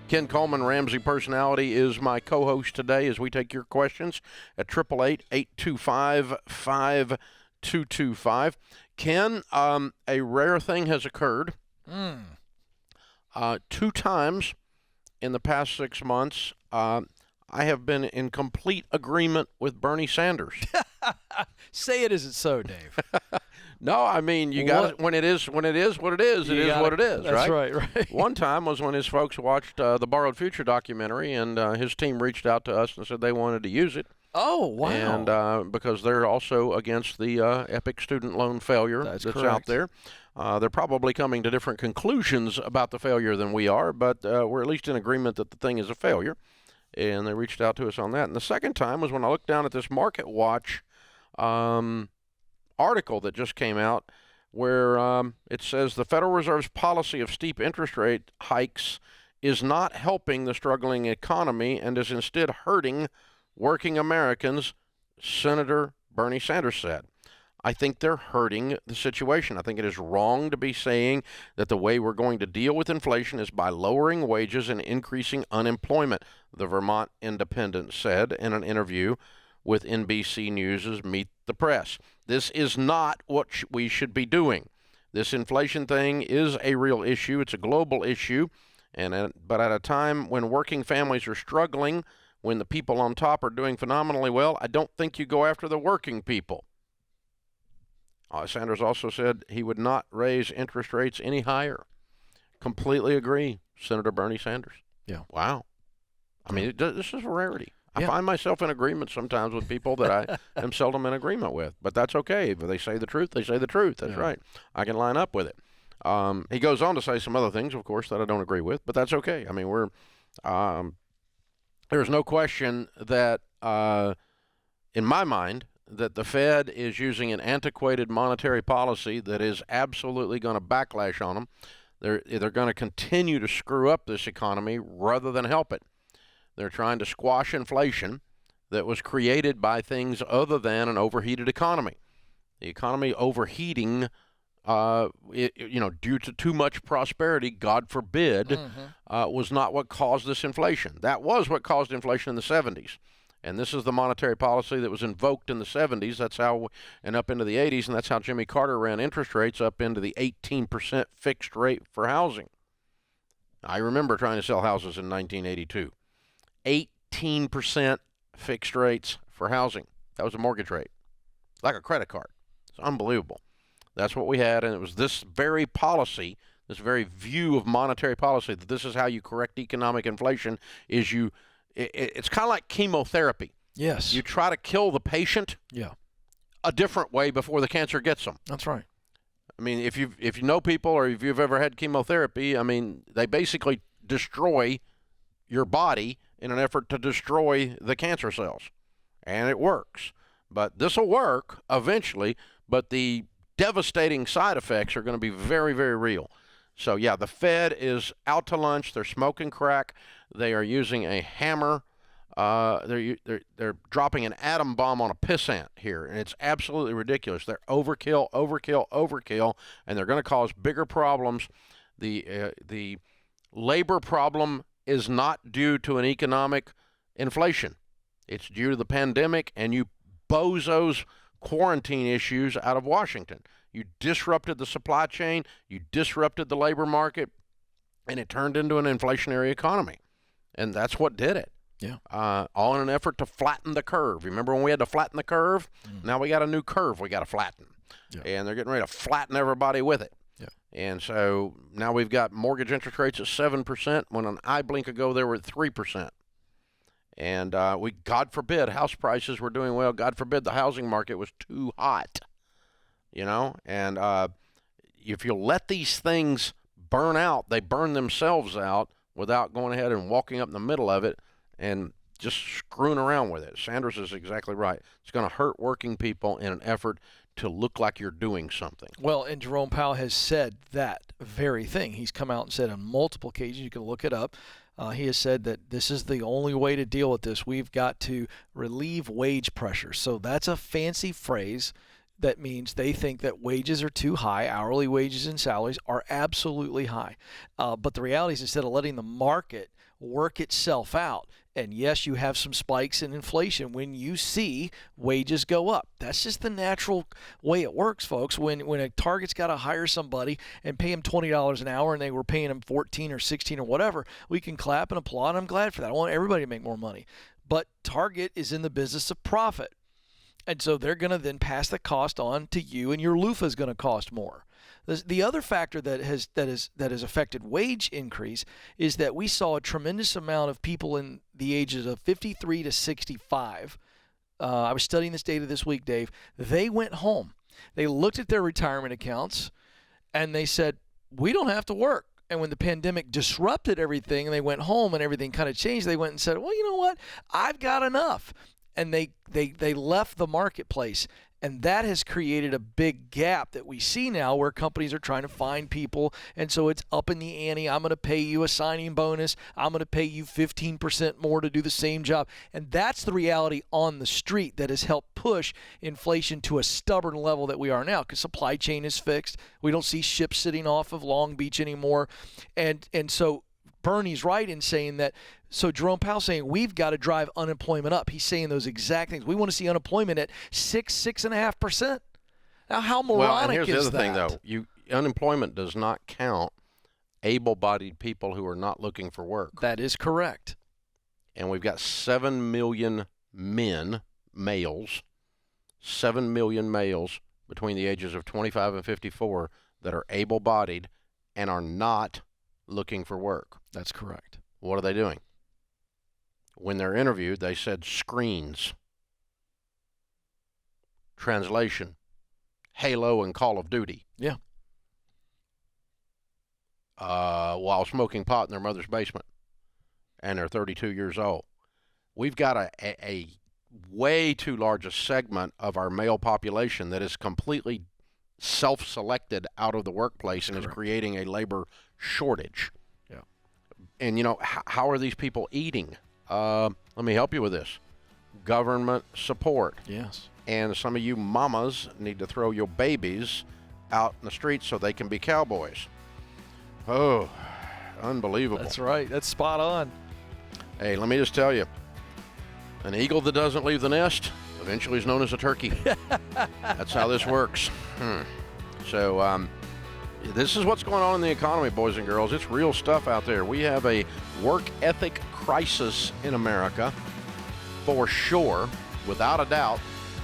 Ken Coleman, Ramsey Personality, is my co-host today as we take your questions at 888-825-5225. Ken, a rare thing has occurred. 2 times in the past 6 months, I have been in complete agreement with Bernie Sanders. Say it as it's so, Dave. No, I mean, you got it when it is what it is. It is what it is, That's right? right. One time was when his folks watched the Borrowed Future documentary, and his team reached out to us and said they wanted to use it. Oh, wow. And because they're also against the epic student loan failure that's out there. They're probably coming to different conclusions about the failure than we are, but we're at least in agreement that the thing is a failure. and they reached out to us on that. And the second time was when I looked down at this Market Watch article that just came out, where it says the Federal Reserve's policy of steep interest rate hikes is not helping the struggling economy and is instead hurting working Americans, Senator Bernie Sanders said. I think they're hurting the situation. I think it is wrong to be saying that the way we're going to deal with inflation is by lowering wages and increasing unemployment, the Vermont Independent said in an interview with NBC News' Meet the Press. This is not what we should be doing. This inflation thing is a real issue. It's a global issue. But at a time when working families are struggling, when the people on top are doing phenomenally well, I don't think you go after the working people. Sanders also said he would not raise interest rates any higher. Completely agree, Senator Bernie Sanders. Yeah. Wow. I mean, this is a rarity. I find myself in agreement sometimes with people that I am seldom in agreement with, but that's okay. If they say the truth, they say the truth. That's right. I can line up with it. He goes on to say some other things, of course, that I don't agree with, but that's okay. I mean, there's no question that, in my mind, that the Fed is using an antiquated monetary policy that is absolutely going to backlash on them. They're going to continue to screw up this economy rather than help it. They're trying to squash inflation that was created by things other than an overheated economy. The economy overheating, due to too much prosperity, God forbid, was not what caused this inflation. That was what caused inflation in the 70s. And this is the monetary policy that was invoked in the 70s. That's how, and up into the 80s, and that's how Jimmy Carter ran interest rates up into the 18% fixed rate for housing. I remember trying to sell houses in 1982. 18% fixed rates for housing. That was a mortgage rate, like a credit card. It's unbelievable. That's what we had, and it was this very policy, this very view of monetary policy, that this is how you correct economic inflation, is it's kind of like chemotherapy. Yes. You try to kill the patient a different way before the cancer gets them. That's right. I mean, if you know people or if you've ever had chemotherapy, I mean, they basically destroy your body in an effort to destroy the cancer cells. And it works. But this will work eventually, but the devastating side effects are going to be very, very real. So, yeah, the Fed is out to lunch. They're smoking crack. They are using a hammer. They're dropping an atom bomb on a pissant here, and it's absolutely ridiculous. They're overkill, and they're going to cause bigger problems. The labor problem is not due to an economic inflation. It's due to the pandemic and you bozos quarantine issues out of Washington. You disrupted the supply chain, you disrupted the labor market, and it turned into an inflationary economy. And that's what did it. Yeah. All in an effort to flatten the curve. Remember when we had to flatten the curve? Now we got a new curve we got to flatten. Yeah. And they're getting ready to flatten everybody with it. Yeah. And so now we've got mortgage interest rates at 7%, when an eye blink ago they were at 3%. And God forbid, house prices were doing well. God forbid the housing market was too hot, And if you let these things burn out, they burn themselves out without going ahead and walking up in the middle of it and just screwing around with it. Sanders is exactly right. It's going to hurt working people in an effort to look like you're doing something. Well, and Jerome Powell has said that very thing. He's come out and said on multiple occasions, you can look it up, he has said that this is the only way to deal with this. We've got to relieve wage pressure. So that's a fancy phrase that means they think that wages are too high. Hourly wages and salaries are absolutely high. But the reality is, instead of letting the market work itself out, and yes, you have some spikes in inflation when you see wages go up. That's just the natural way it works, folks. When a Target's got to hire somebody and pay them $20 an hour and they were paying them $14 or $16 or whatever, we can clap and applaud. I'm glad for that. I want everybody to make more money. But Target is in the business of profit. And so they're going to then pass the cost on to you, and your loofah is going to cost more. The other factor that has affected wage increase is that we saw a tremendous amount of people in the ages of 53 to 65. I was studying this data this week, Dave. They went home. They looked at their retirement accounts, and they said, we don't have to work And when the pandemic disrupted everything and they went home and everything kind of changed, they went and said, well, you know what? I've got enough. And they left the marketplace. And that has created a big gap that we see now where companies are trying to find people. And so it's up in the ante. I'm going to pay you a signing bonus. I'm going to pay you 15% more to do the same job. And that's the reality on the street that has helped push inflation to a stubborn level that we are now, because supply chain is fixed. We don't see ships sitting off of Long Beach anymore. And so Bernie's right in saying that. So Jerome Powell's saying we've got to drive unemployment up. He's saying those exact things. We want to see unemployment at 6.5%. Now, how moronic is that? Well, and here's the other thing, though. Unemployment does not count able-bodied people who are not looking for work. That is correct. And we've got 7 million males, 7 million males between the ages of 25 and 54 that are able-bodied and are not looking for work. That's correct. What are they doing? When they're interviewed, they said screens. Translation, Halo and Call of Duty. Yeah. While smoking pot in their mother's basement. And they're 32 years old. We've got a way too large a segment of our male population that is completely self-selected out of the workplace and is creating a labor shortage. Yeah. And, you know, how are these people eating? Let me help you with this. Government support. Yes. And some of you mamas need to throw your babies out in the streets so they can be cowboys. Oh, unbelievable. That's right. That's spot on. Hey, let me just tell you, an eagle that doesn't leave the nest eventually is known as a turkey. That's how this works. So, this is what's going on in the economy, boys and girls. It's real stuff out there. We have a work ethic crisis in America, for sure, without a doubt.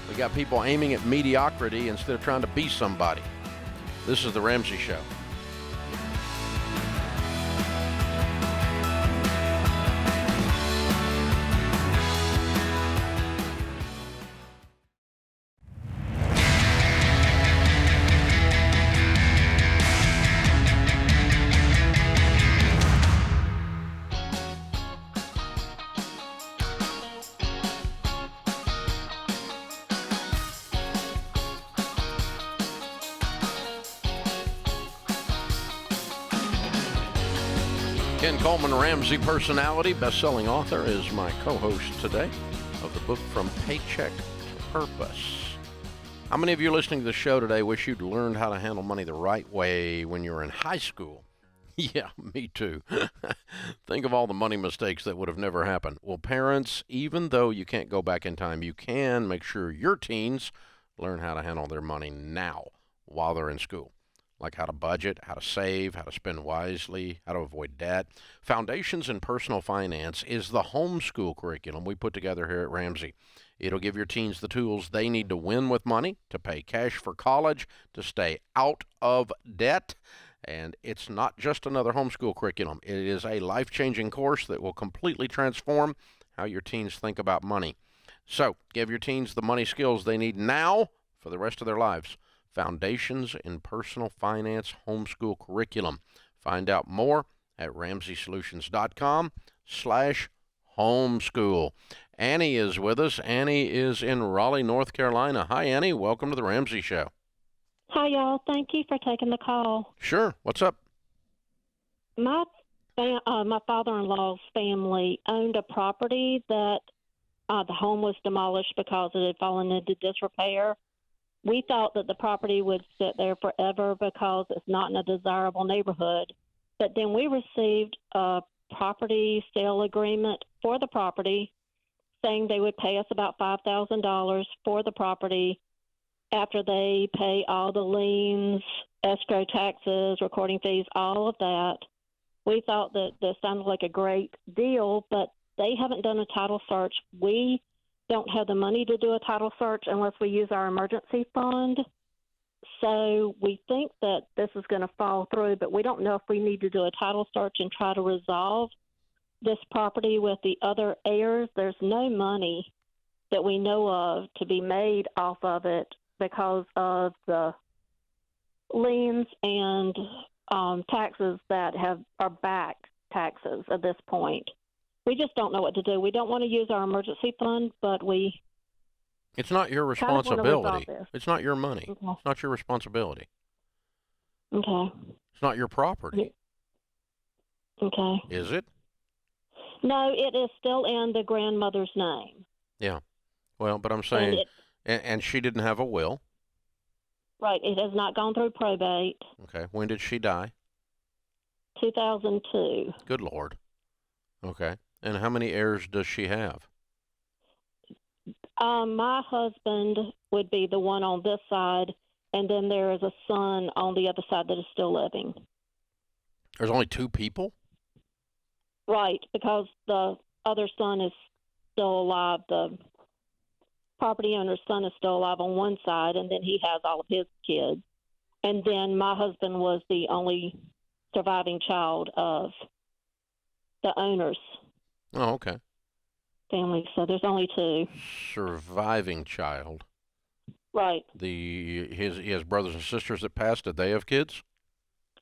We got people aiming at mediocrity instead of trying to be somebody. This is The Ramsey Show. Ken Coleman, Ramsey personality, best-selling author, is my co-host today of the book From Paycheck to Purpose. How many of you listening to the show today wish you'd learned how to handle money the right way when you were in high school? Yeah, me too. Think of all the money mistakes that would have never happened. Well, parents, even though you can't go back in time, you can make sure your teens learn how to handle their money now while they're in school. Like how to budget, how to save, how to spend wisely, how to avoid debt. Foundations in Personal Finance is the homeschool curriculum we put together here at Ramsey. It'll give your teens the tools they need to win with money, to pay cash for college, to stay out of debt. And it's not just another homeschool curriculum. It is a life-changing course that will completely transform how your teens think about money. So, give your teens the money skills they need now for the rest of their lives. Foundations in Personal Finance Homeschool Curriculum. Find out more at RamseySolutions.com/homeschool. Annie is with us. Annie is in Raleigh, North Carolina. Hi, Annie. Welcome to the Ramsey Show. Hi, y'all. Thank you for taking the call. Sure. What's up? My father-in-law's family owned a property that the home was demolished because it had fallen into disrepair. We thought that the property would sit there forever because it's not in a desirable neighborhood. But then we received a property sale agreement for the property saying they would pay us about $5,000 for the property after they pay all the liens, escrow taxes, recording fees, all of that. We thought that this sounded like a great deal, but they haven't done a title search. We don't have the money to do a title search unless we use our emergency fund. So we think that this is going to fall through, but we don't know if we need to do a title search and try to resolve this property with the other heirs. There's no money that we know of to be made off of it because of the liens and taxes that are back taxes at this point. We just don't know what to do. We don't want to use our emergency fund, but It's not your kind of want to resolve responsibility. this. It's not your money. Okay. It's not your responsibility. Okay. It's not your property. Okay. Is it? No, it is still in the grandmother's name. Yeah. Well, but I'm saying, and she didn't have a will. Right. It has not gone through probate. Okay. When did she die? 2002. Good Lord. Okay. And how many heirs does she have? My husband would be the one on this side, and then there is a son on the other side that is still living. There's only 2 people? Right, because the other son is still alive. The property owner's son is still alive on one side, and then he has all of his kids. And then my husband was the only surviving child of the owner's Oh, okay. family, so there's only 2. Surviving child. Right. He has brothers and sisters that passed. Did they have kids?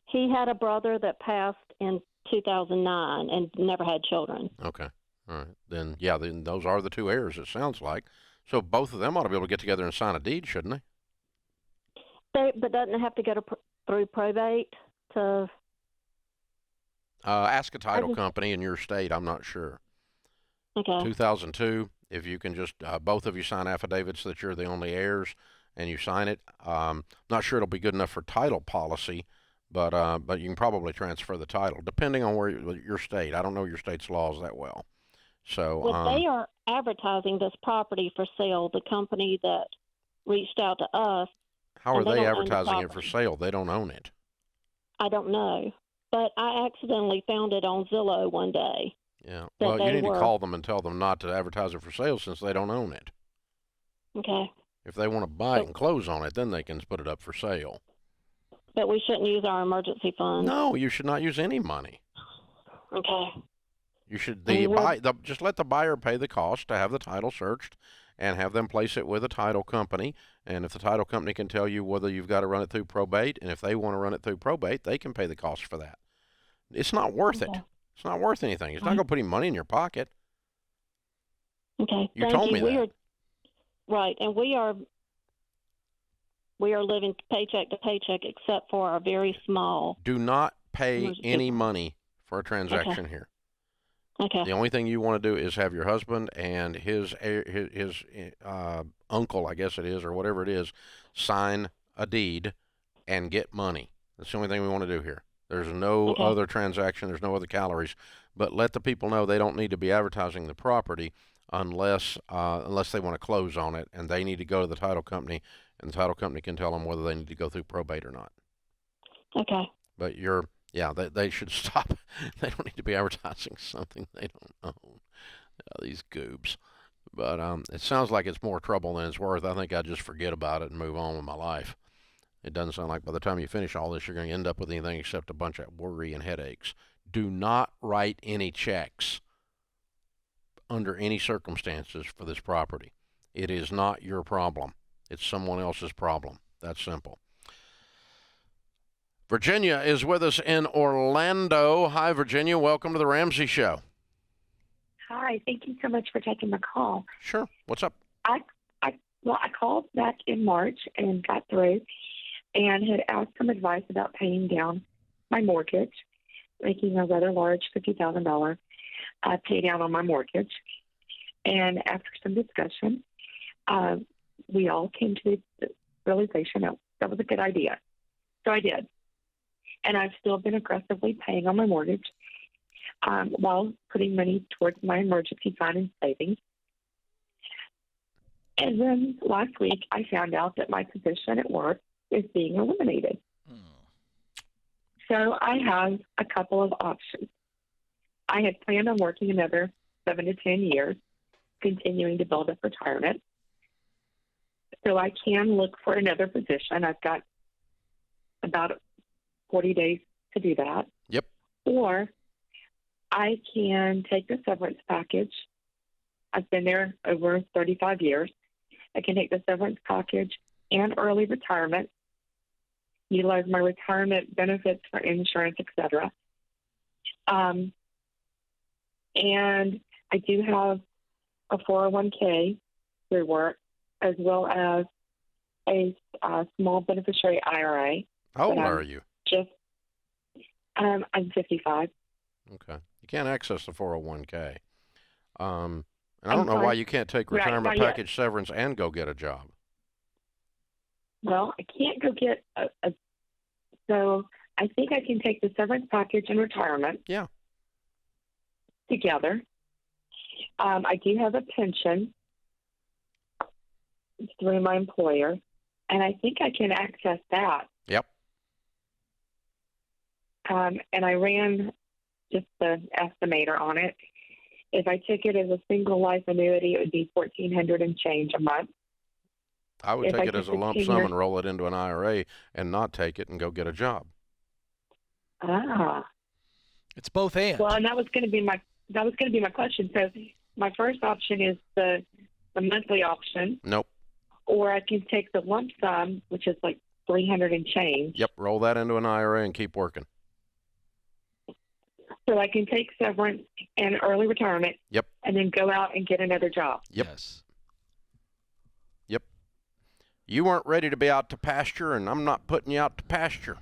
He had a brother that passed in 2009 and never had children. Okay. All right. Then those are the 2 heirs, it sounds like. So both of them ought to be able to get together and sign a deed, shouldn't they? But doesn't it have to go through probate to... Ask a title company in your state. I'm not sure. Okay. 2002, if you can just, both of you sign affidavits that you're the only heirs and you sign it. Not sure it'll be good enough for title policy, but you can probably transfer the title, depending on where your state. I don't know your state's laws that well. So they are advertising this property for sale, the company that reached out to us. How are they don't own the advertising it for property. sale? They don't own it. I don't know. But I accidentally found it on Zillow one day. Yeah. that Well, you they need to were- call them and tell them not to advertise it for sale since they don't own it. Okay. If they want to buy it and close on it, then they can put it up for sale. But we shouldn't use our emergency fund. No, you should not use any money. Okay. You should And just let the buyer pay the cost to have the title searched and have them place it with a title company. And if the title company can tell you whether you've got to run it through probate, and if they want to run it through probate, they can pay the cost for that. It's not worth it. Okay. It's not worth anything. It's not going to put any money in your pocket. Okay. You Thank told me we that. Are, right, and we are living paycheck to paycheck except for our very small. Do not pay Emergency any fund. money for a transaction here. Okay. The only thing you want to do is have your husband and his uncle, I guess it is, or whatever it is, sign a deed and get money. That's the only thing we want to do here. There's no other transaction. There's no other calories. But let the people know they don't need to be advertising the property unless they want to close on it, and they need to go to the title company, and the title company can tell them whether they need to go through probate or not. Okay. But they should stop. They don't need to be advertising something they don't own. These goobs. But it sounds like it's more trouble than it's worth. I think I'd just forget about it and move on with my life. It doesn't sound like by the time you finish all this, you're going to end up with anything except a bunch of worry and headaches. Do not write any checks under any circumstances for this property. It is not your problem. It's someone else's problem. That's simple. Virginia is with us in Orlando. Hi, Virginia. Welcome to the Ramsey Show. Hi. Thank you so much for taking my call. Sure. What's up? I called back in March and got through and had asked some advice about paying down my mortgage, making a rather large $50,000 pay down on my mortgage. And after some discussion, we all came to the realization that was a good idea. So I did. And I've still been aggressively paying on my mortgage while putting money towards my emergency fund and savings. And then last week, I found out that my position at work is being eliminated. So I have a couple of options. I had planned on working another 7 to 10 years, continuing to build up retirement. So I can look for another position. I've got about 40 days to do that. Yep. Or I can take the severance package. I've been there over 35 years. I can take the severance package and early retirement, utilize my retirement benefits for insurance, etc. And I do have a 401k through work, as well as a small beneficiary IRA. How old are you? I'm 55. Okay. You can't access the 401k. And I don't know why you can't take retirement package severance and go get a job. Well, I can't go get so I think I can take the severance package and retirement. Yeah. Together. I do have a pension through my employer, and I think I can access that. Yep. And I ran just the estimator on it. If I took it as a single life annuity, it would be $1,400 and change a month. I would take it as a lump sum and roll it into an IRA and not take it and go get a job. It's both and. Well, and that was going to be my question. So my first option is the monthly option. Nope. Or I can take the lump sum, which is like $300 and change. Yep. Roll that into an IRA and keep working. So I can take severance and early retirement. Yep. And then go out and get another job. Yep. Yes. Yep. You weren't ready to be out to pasture, and I'm not putting you out to pasture.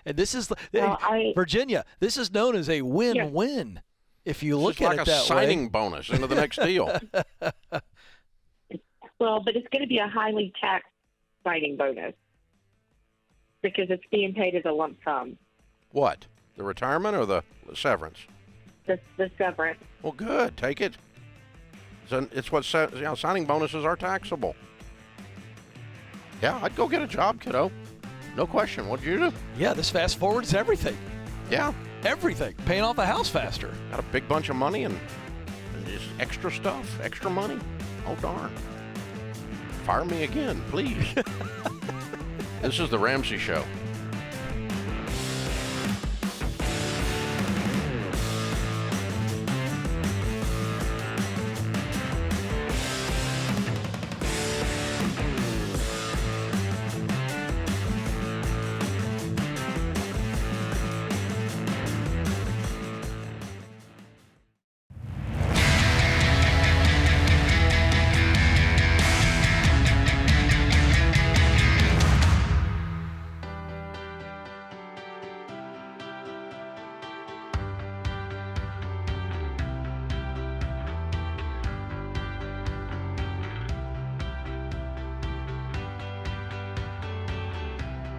And this is Virginia. This is known as a win-win. If you look at it that way, it's like a signing bonus into the next deal. Well, but it's going to be a highly taxed signing bonus because it's being paid as a lump sum. What? The retirement or the severance? The severance. Well, good. Take it. It's what signing bonuses are taxable. Yeah, I'd go get a job, kiddo. No question. What'd you do? Yeah, this fast forwards everything. Yeah. Everything. Paying off a house faster. Got a big bunch of money and just extra stuff, extra money. Oh, darn. Fire me again, please. This is the Ramsey Show.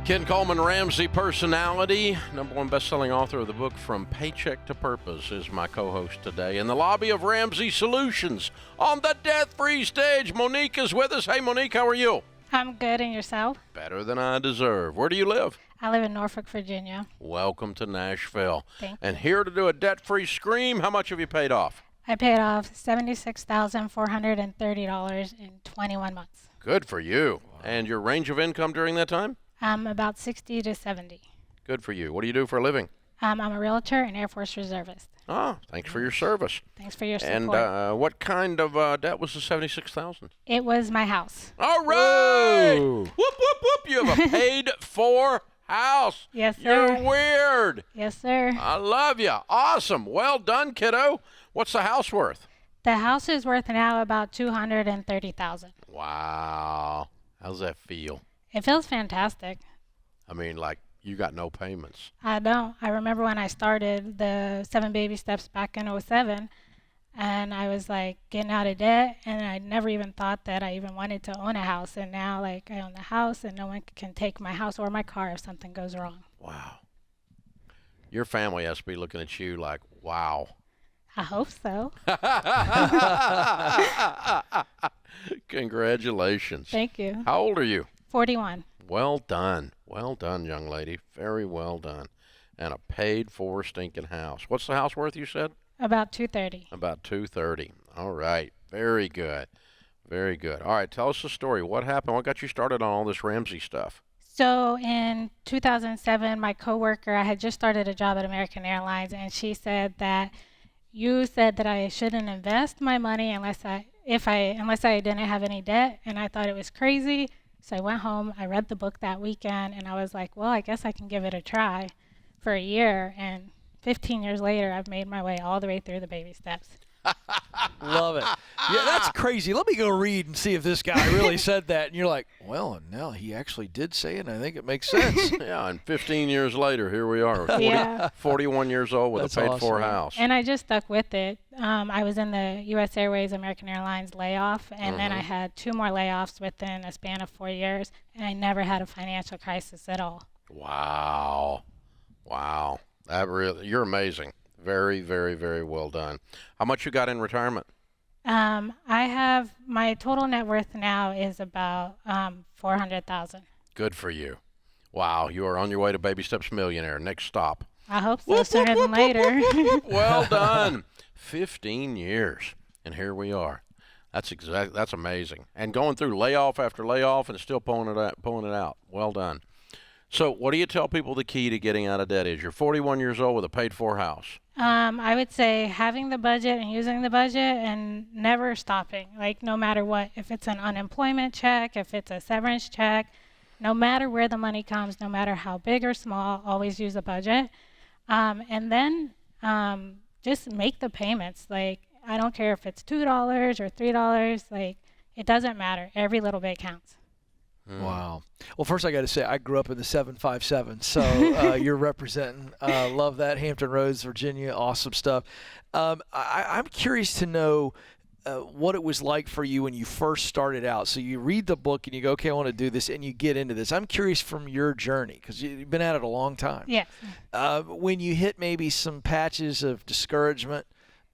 Ken Coleman, Ramsey personality, #1 best-selling author of the book From Paycheck to Purpose, is my co-host today. In the lobby of Ramsey Solutions, on the death-free stage, Monique is with us. Hey, Monique, how are you? I'm good, and yourself? Better than I deserve. Where do you live? I live in Norfolk, Virginia. Welcome to Nashville. Thank you. And here to do a debt-free scream, how much have you paid off? I paid off $76,430 in 21 months. Good for you. Wow. And your range of income during that time? About 60 to 70. Good for you. What do you do for a living? I'm a realtor and Air Force reservist. Ah, thanks for your service. Thanks for your support. And what kind of debt was the $76,000? It was my house. All right. Whoop, whoop, whoop. You have a paid-for house. Yes, sir. You're weird. Yes, sir. I love you. Awesome. Well done, kiddo. What's the house worth? The house is worth now about $230,000. Wow. How's that feel? It feels fantastic. I mean, like you got no payments. I don't. I remember when I started the 7 Baby Steps back in 2007, and I was like getting out of debt, and I never even thought that I even wanted to own a house. And now, like, I own the house, and no one can take my house or my car if something goes wrong. Wow. Your family has to be looking at you like, wow. I hope so. Congratulations. Thank you. How old are you? 41. Well done. Well done, young lady. Very well done. And a paid-for stinking house. What's the house worth, you said? About $230,000. About $230,000. All right. Very good. Very good. All right. Tell us the story. What happened? What got you started on all this Ramsey stuff? So in 2007, my coworker, I had just started a job at American Airlines, and she said that you said that I shouldn't invest my money unless I didn't have any debt, and I thought it was crazy. So I went home, I read the book that weekend, and I was like, well, I guess I can give it a try for a year. And 15 years later, I've made my way all the way through the baby steps. Love it. Yeah, that's crazy. Let me go read and see if this guy really said that. And you're like, well, no, he actually did say it, and I think it makes sense. Yeah, and 15 years later, here we are, 41 years old with That's a paid-for awesome. house. And I just stuck with it. I was in the U.S. Airways American Airlines layoff, and then I had 2 more layoffs within a span of 4 years, and I never had a financial crisis at all. Wow. You're amazing. Very, very, very well done. How much you got in retirement? I have my total net worth now is about $400,000. Good for you. Wow, you are on your way to Baby Steps Millionaire. Next stop. I hope so, sooner than later. Well done. 15 years, and here we are. That's amazing. And going through layoff after layoff and still pulling it out. Well done. So what do you tell people the key to getting out of debt is? You're 41 years old with a paid-for house. I would say having the budget and using the budget and never stopping, like no matter what. If it's an unemployment check, if it's a severance check, no matter where the money comes, no matter how big or small, always use a budget. And then just make the payments. Like, I don't care if it's $2 or $3, like, it doesn't matter. Every little bit counts. Wow. Well, first I got to say I grew up in the 757, so you're representing. Love that. Hampton Roads, Virginia. Awesome stuff. I'm curious to know what it was like for you when you first started out. So you read the book and you go, okay, I want to do this, and you get into this. I'm curious from your journey because you've been at it a long time. Yes. When you hit maybe some patches of discouragement,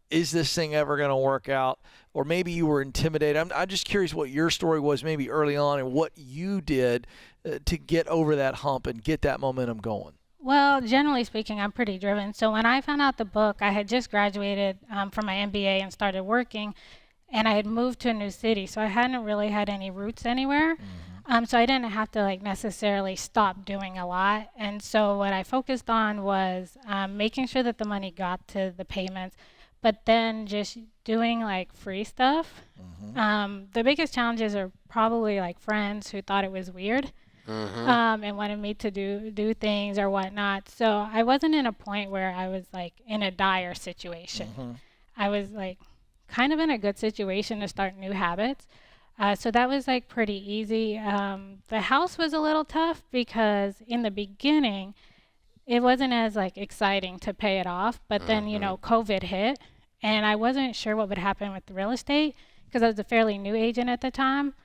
is this thing ever going to work out? Or maybe you were intimidated. I'm just curious what your story was maybe early on and what you did to get over that hump and get that momentum going. Well, generally speaking, I'm pretty driven. So when I found out the book, I had just graduated from my MBA and started working, and I had moved to a new city. So I hadn't really had any roots anywhere. So I didn't have to necessarily stop doing a lot. And so what I focused on was making sure that the money got to the payments, but then just doing free stuff. The biggest challenges are probably friends who thought it was weird and wanted me to do things or whatnot. So I wasn't in a point where I was in a dire situation. I was kind of in a good situation to start new habits. So that was pretty easy. The house was a little tough because in the beginning, it wasn't as exciting to pay it off, but then COVID hit, and I wasn't sure what would happen with the real estate because I was a fairly new agent at the time,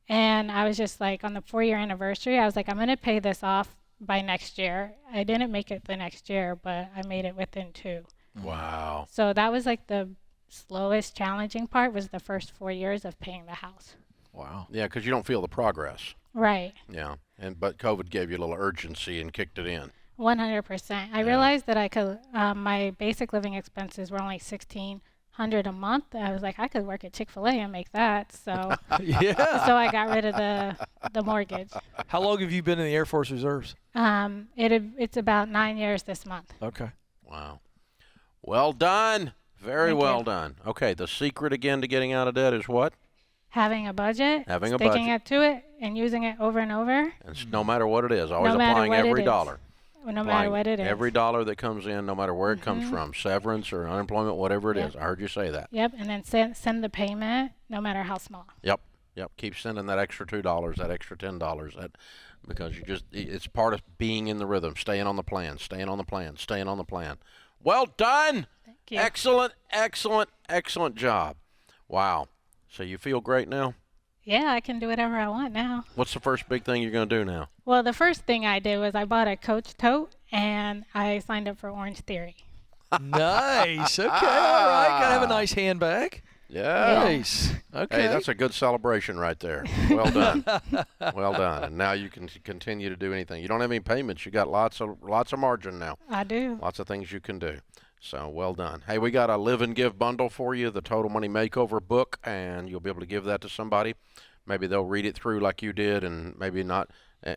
and I was just on the 4-year anniversary, I was I'm going to pay this off by next year. I didn't make it the next year, but I made it within 2. Wow. So that was the slowest challenging part was the first 4 years of paying the house. Wow. Yeah, because you don't feel the progress. Right. Yeah, but COVID gave you a little urgency and kicked it in. 100%. I realized that I could. My basic living expenses were only $1,600 a month. I was I could work at Chick-fil-A and make that. So yeah. So I got rid of the mortgage. How long have you been in the Air Force Reserves? It's about 9 years this month. Okay. Wow. Well done. Very Thank well you. done. Okay, the secret again to getting out of debt is what? Having a budget, sticking it to it, and using it over and over. And no matter what it is, always No matter applying what every it is. dollar. No matter what it is. Every dollar that comes in, no matter where it comes from, severance or unemployment, whatever it is. I heard you say that. Yep, and then send the payment, no matter how small. Yep. Keep sending that extra $2, that extra $10, because it's part of being in the rhythm, staying on the plan. Well done. Thank you. Excellent job. Wow. So you feel great now? Yeah, I can do whatever I want now. What's the first big thing you're going to do now? Well, the first thing I did was I bought a Coach tote, and I signed up for Orange Theory. Nice. Okay. All right. Got to have a nice handbag. Yeah. Nice. Okay. Hey, that's a good celebration right there. Well done. Well done. And now you can continue to do anything. You don't have any payments. You got lots of margin now. I do. Lots of things you can do. So well done. Hey, we got a Live and Give bundle for you, the Total Money Makeover book, and you'll be able to give that to somebody. Maybe they'll read it through like you did, and maybe not.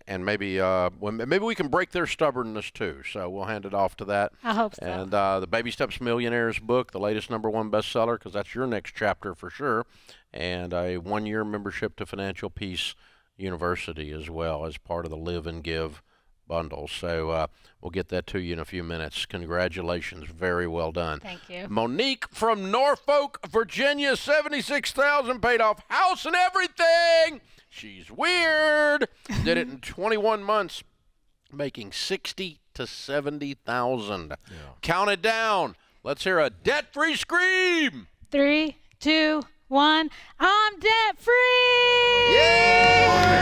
And maybe we can break their stubbornness too. So we'll hand it off to that. I hope so. And the Baby Steps Millionaires book, the latest #1 bestseller, because that's your next chapter for sure. And a 1-year membership to Financial Peace University as well as part of the Live and Give bundle. So we'll get that to you in a few minutes. Congratulations. Very well done. Thank you. Monique from Norfolk, Virginia, $76,000, paid off house and everything. She's weird. Did it in 21 months, making $60,000 to $70,000. Count it down. Let's hear a debt-free scream. 3, 2, 1. I'm debt free. Yeah!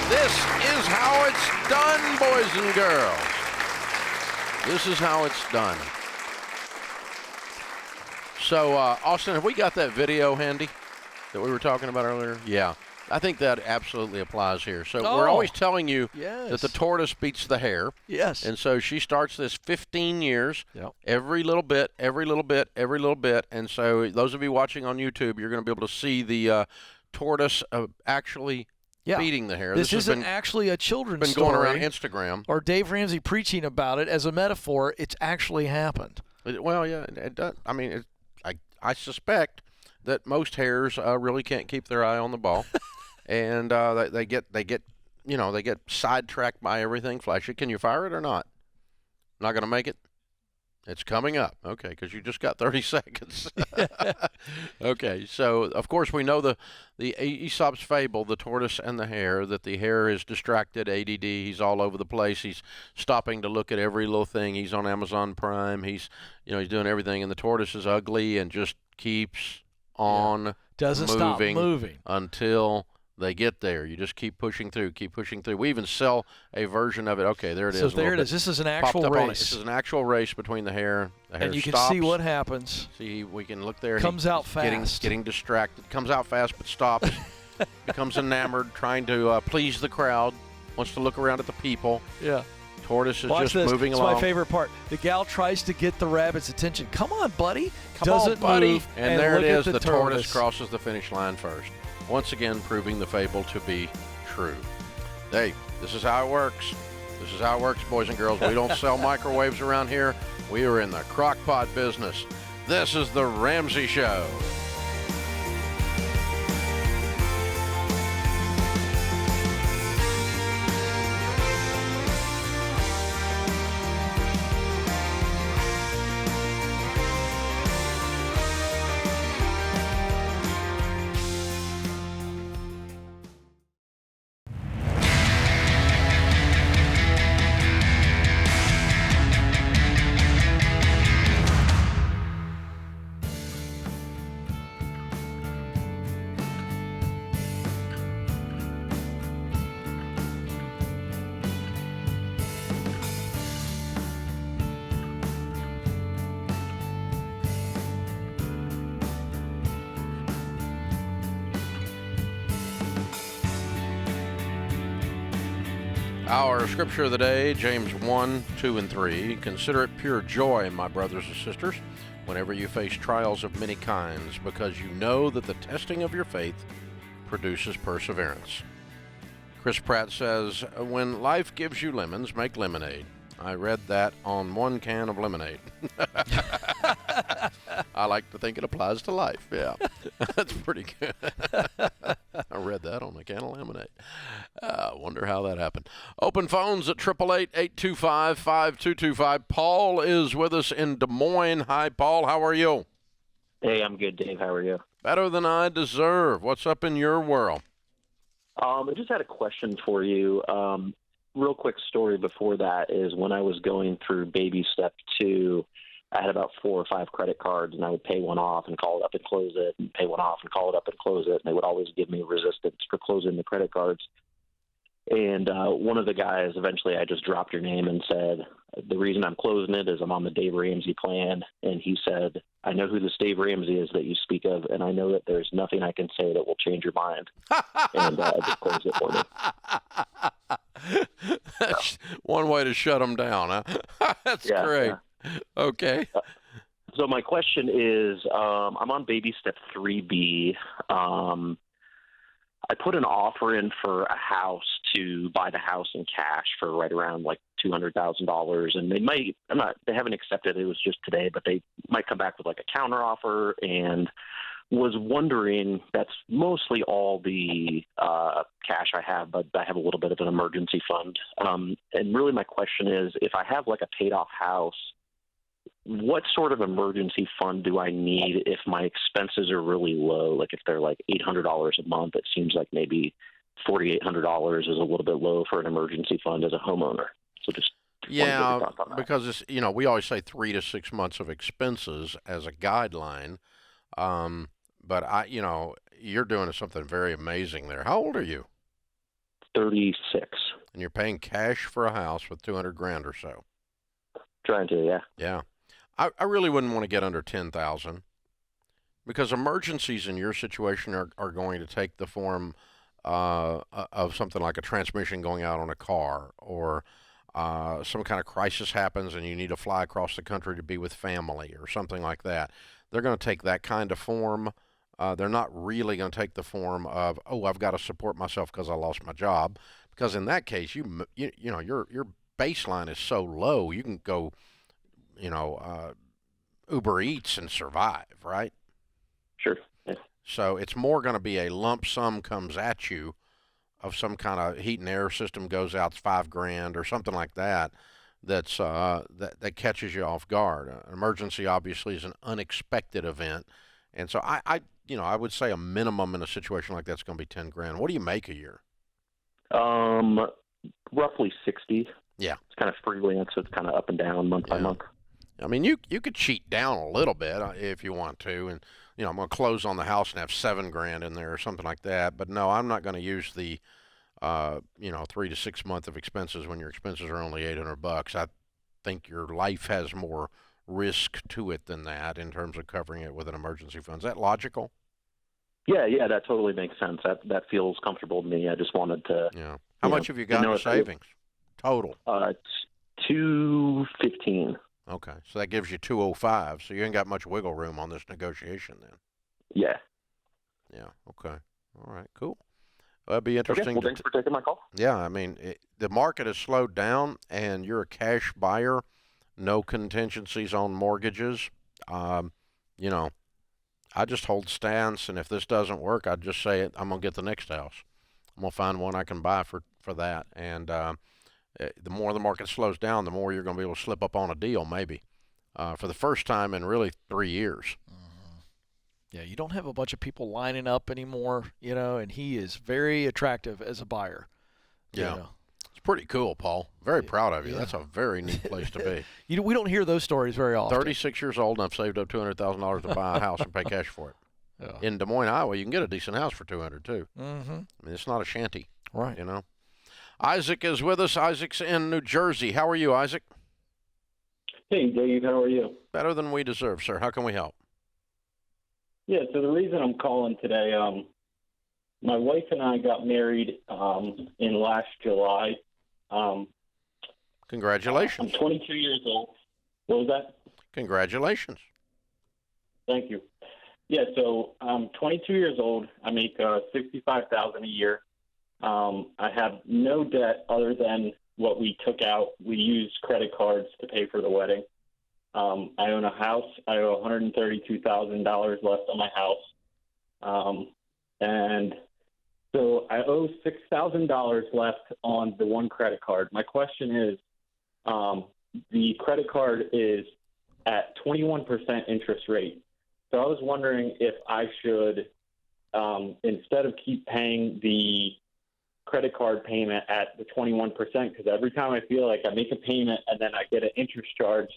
This is how it's done, boys and girls. This is how it's done. So, Austin, have we got that video handy that we were talking about earlier? Yeah. I think that absolutely applies here. So we're always telling you that the tortoise beats the hare. Yes. And so she starts this 15 years, every little bit, every little bit, every little bit. And so those of you watching on YouTube, you're going to be able to see the tortoise actually beating the hare. This isn't actually a children's story. Been going around Instagram. Or Dave Ramsey preaching about it as a metaphor. It's actually happened. Well, yeah, it does. I mean, I suspect that most hares really can't keep their eye on the ball. And they get sidetracked by everything flashy. Can you fire it or not? Not going to make it? It's coming up. Okay, because you just got 30 seconds. Okay, so of course we know the Aesop's fable, the tortoise and the hare, that the hare is distracted, ADD, he's all over the place, he's stopping to look at every little thing, he's on Amazon Prime, he's doing everything, and the tortoise is ugly and just keeps on doesn't stop moving until they get there. You just keep pushing through, keep pushing through. We even sell a version of it. Okay, there it is. So there it is. This is an actual race. This is an actual race between the hare. The hare and you stops. can see what happens. See, we can look there. Comes out fast. Getting distracted. Comes out fast but stops. Becomes enamored, trying to please the crowd. Wants to look around at the people. Yeah. Tortoise is Watch just moving along. It's my favorite part. The gal tries to get the rabbit's attention. Come on, buddy. Come on, buddy. Move, and there it is. The tortoise crosses the finish line first. Once again, proving the fable to be true. Hey, this is how it works. This is how it works, boys and girls. We don't sell microwaves around here. We are in the crock pot business. This is the Ramsey Show. Our scripture of the day, James 1, 2, and 3. Consider it pure joy, my brothers and sisters, whenever you face trials of many kinds, because you know that the testing of your faith produces perseverance. Chris Pratt says, when life gives you lemons, make lemonade. I read that on one can of lemonade. I like to think it applies to life. Yeah, that's pretty good. I read that on a can of lemonade. Wonder how that happened. Open phones at 888-825-5225. Paul is with us in Des Moines. Hi, Paul. How are you? Hey, I'm good, Dave. How are you? Better than I deserve. What's up in your world? I just had a question for you. Real quick story before that is when I was going through baby step 2, I had about 4 or 5 credit cards, and I would pay one off and call it up and close it, and pay one off and call it up and close it. And they would always give me resistance for closing the credit cards. And one of the guys, eventually I just dropped your name and said, the reason I'm closing it is I'm on the Dave Ramsey plan. And he said, I know who this Dave Ramsey is that you speak of, and I know that there's nothing I can say that will change your mind. And just closed it for me. That's one way to shut them down, huh? That's great. Yeah. Okay. So my question is, I'm on baby step 3B. I put an offer in for a house to buy the house in cash for right around like $200,000, and they haven't accepted it. It was just today, but they might come back with like a counter offer. And was wondering, that's mostly all the cash I have, but I have a little bit of an emergency fund. And really my question is, if I have like a paid off house, what sort of emergency fund do I need if my expenses are really low? Like if they're like $800 a month, it seems like maybe $4,800 is a little bit low for an emergency fund as a homeowner. So just yeah, because it's, you know, we always say 3 to 6 months of expenses as a guideline. But you know, you're doing something very amazing there. How old are you? 36. And you're paying cash for a house with 200 grand or so. Trying to, yeah. Yeah. I really wouldn't want to get under 10,000 because emergencies in your situation are going to take the form of something like a transmission going out on a car, or some kind of crisis happens and you need to fly across the country to be with family or something like that. They're going to take that kind of form. They're not really going to take the form of, oh, I've got to support myself because I lost my job. Because in that case, you know, your baseline is so low, you can go, you know, Uber Eats and survive, right? Sure. Yeah. So it's more going to be a lump sum comes at you of some kind of heat and air system goes out, $5 grand or something like that. That's that catches you off guard. An emergency obviously is an unexpected event, and so I would say a minimum in a situation like that's going to be 10 grand. What do you make a year? Roughly 60. Yeah, it's kind of freelance, so it's kind of up and down month by month. I mean, you could cheat down a little bit if you want to, and you know, I'm going to close on the house and have 7 grand in there or something like that. But no, I'm not going to use the 3 to 6 months of expenses when your expenses are only $800. I think your life has more risk to it than that in terms of covering it with an emergency fund. Is that logical? Yeah, that totally makes sense. That feels comfortable to me. I just wanted to. Yeah. How much have you got in savings total? It's $215. Okay, so that gives you $205. So you ain't got much wiggle room on this negotiation then. Yeah. Yeah. Okay. All right. Cool. That'd be interesting. Okay, well, thanks for taking my call. Yeah, I mean, the market has slowed down, and you're a cash buyer, no contingencies on mortgages. You know, I just hold stance, and if this doesn't work, I'd just say I'm going to get the next house. I'm going to find one I can buy for that. And the more the market slows down, the more you're going to be able to slip up on a deal, maybe, for the first time in really 3 years. Yeah, you don't have a bunch of people lining up anymore, you know, and he is very attractive as a buyer. Yeah. You know. It's pretty cool, Paul. Very proud of you. Yeah. That's a very neat place to be. We don't hear those stories very often. 36 years old, and I've saved up $200,000 to buy a house and pay cash for it. Yeah. In Des Moines, Iowa, you can get a decent house for $200,000 too. Mm-hmm. I mean, it's not a shanty. Right. You know. Isaac is with us. Isaac's in New Jersey. How are you, Isaac? Hey, Dave. How are you? Better than we deserve, sir. How can we help? Yeah, so the reason I'm calling today, my wife and I got married in last July. Congratulations. I'm 22 years old. What was that? Congratulations. Thank you. Yeah, so I'm 22 years old. I make $65,000 a year. I have no debt other than what we took out. We used credit cards to pay for the wedding. I own a house. I owe $132,000 left on my house. And so I owe $6,000 left on the one credit card. My question is, the credit card is at 21% interest rate. So I was wondering if I should, instead of keep paying the credit card payment at the 21%, because every time I feel like I make a payment and then I get an interest charge,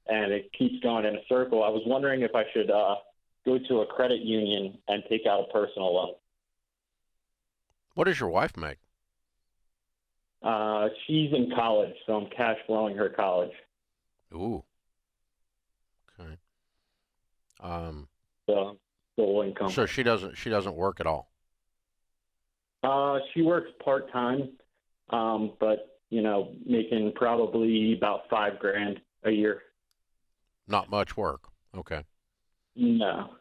and it keeps going in a circle. I was wondering if I should go to a credit union and take out a personal loan. What does your wife make? She's in college, so I'm cash flowing her college. Ooh. Okay. So full income. So she doesn't work at all. She works part-time, but making probably about $5 grand a year. Not much work. Okay. No.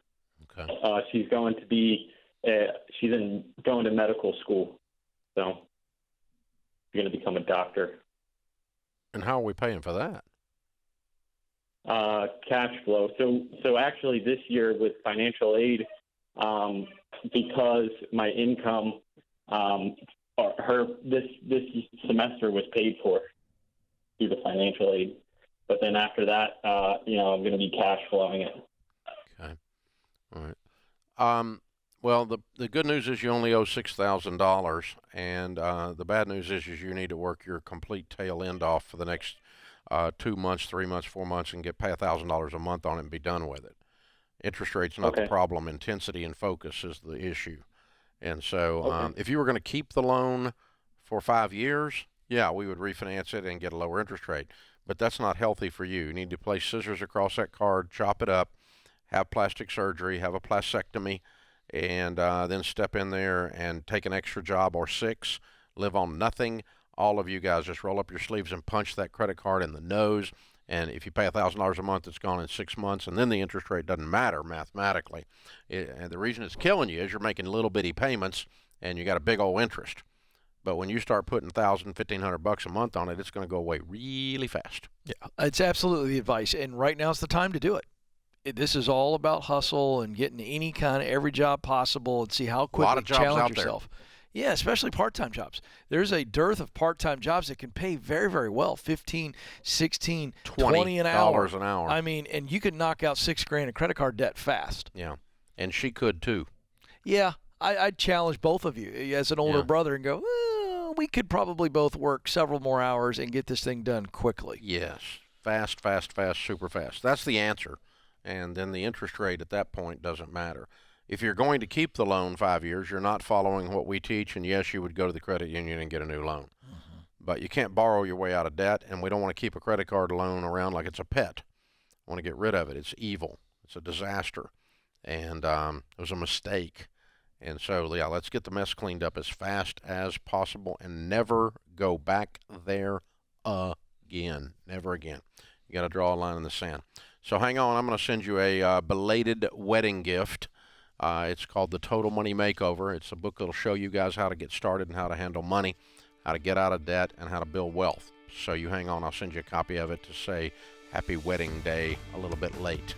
Okay. She's going to be going to medical school, so she's going to become a doctor. And how are we paying for that? Cash flow. So actually this year with financial aid, because my income this semester was paid for through the financial aid. But then after that, I'm going to be cash flowing it. Okay. All right. Well, the good news is you only owe $6,000, and the bad news is you need to work your complete tail end off for the next 2 months, 3 months, 4 months, and pay $1,000 a month on it and be done with it. Interest rate's not the problem. Intensity and focus is the issue. And so if you were going to keep the loan for 5 years, yeah, we would refinance it and get a lower interest rate. But that's not healthy for you. You need to place scissors across that card, chop it up, have plastic surgery, have a plastectomy, and then step in there and take an extra job or 6, live on nothing. All of you guys just roll up your sleeves and punch that credit card in the nose. And if you pay $1,000 a month, it's gone in 6 months, and then the interest rate doesn't matter mathematically. And the reason it's killing you is you're making little bitty payments, and you got a big old interest. But when you start putting $1,000, $1,500 a month on it, it's going to go away really fast. Yeah, it's absolutely the advice, and right now is the time to do it. This is all about hustle and getting any kind of every job possible and see how quickly you challenge yourself. Yeah, especially part-time jobs. There's a dearth of part-time jobs that can pay very, very well, $15, $16, $20 an hour. $20 an hour. I mean, and you could knock out $6,000 in credit card debt fast. Yeah, and she could too. Yeah, I'd challenge both of you as an older brother and go, we could probably both work several more hours and get this thing done quickly. Yes, fast, super fast. That's the answer. And then the interest rate at that point doesn't matter. If you're going to keep the loan 5 years, you're not following what we teach, and yes, you would go to the credit union and get a new loan. Mm-hmm. But you can't borrow your way out of debt, and we don't want to keep a credit card loan around like it's a pet. I want to get rid of it. It's evil. It's a disaster. And it was a mistake. And so, yeah, let's get the mess cleaned up as fast as possible and never go back there again. Never again. You got to draw a line in the sand. So hang on. I'm going to send you a belated wedding gift. It's called The Total Money Makeover. It's a book that'll show you guys how to get started and how to handle money, how to get out of debt, and how to build wealth. So you hang on. I'll send you a copy of it to say happy wedding day a little bit late.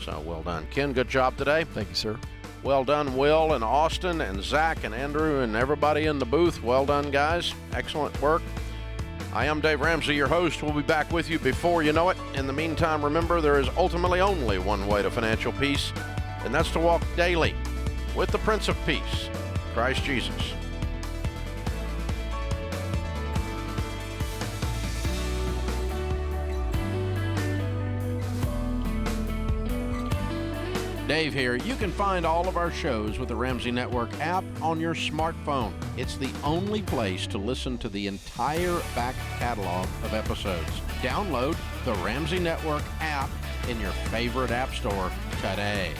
So well done. Ken, good job today. Thank you, sir. Well done, Will and Austin and Zach and Andrew and everybody in the booth. Well done, guys. Excellent work. I am Dave Ramsey, your host. We'll be back with you before you know it. In the meantime, remember, there is ultimately only one way to financial peace, and that's to walk daily with the Prince of Peace, Christ Jesus. Dave here. You can find all of our shows with the Ramsey Network app on your smartphone. It's the only place to listen to the entire back catalog of episodes. Download the Ramsey Network app in your favorite app store today.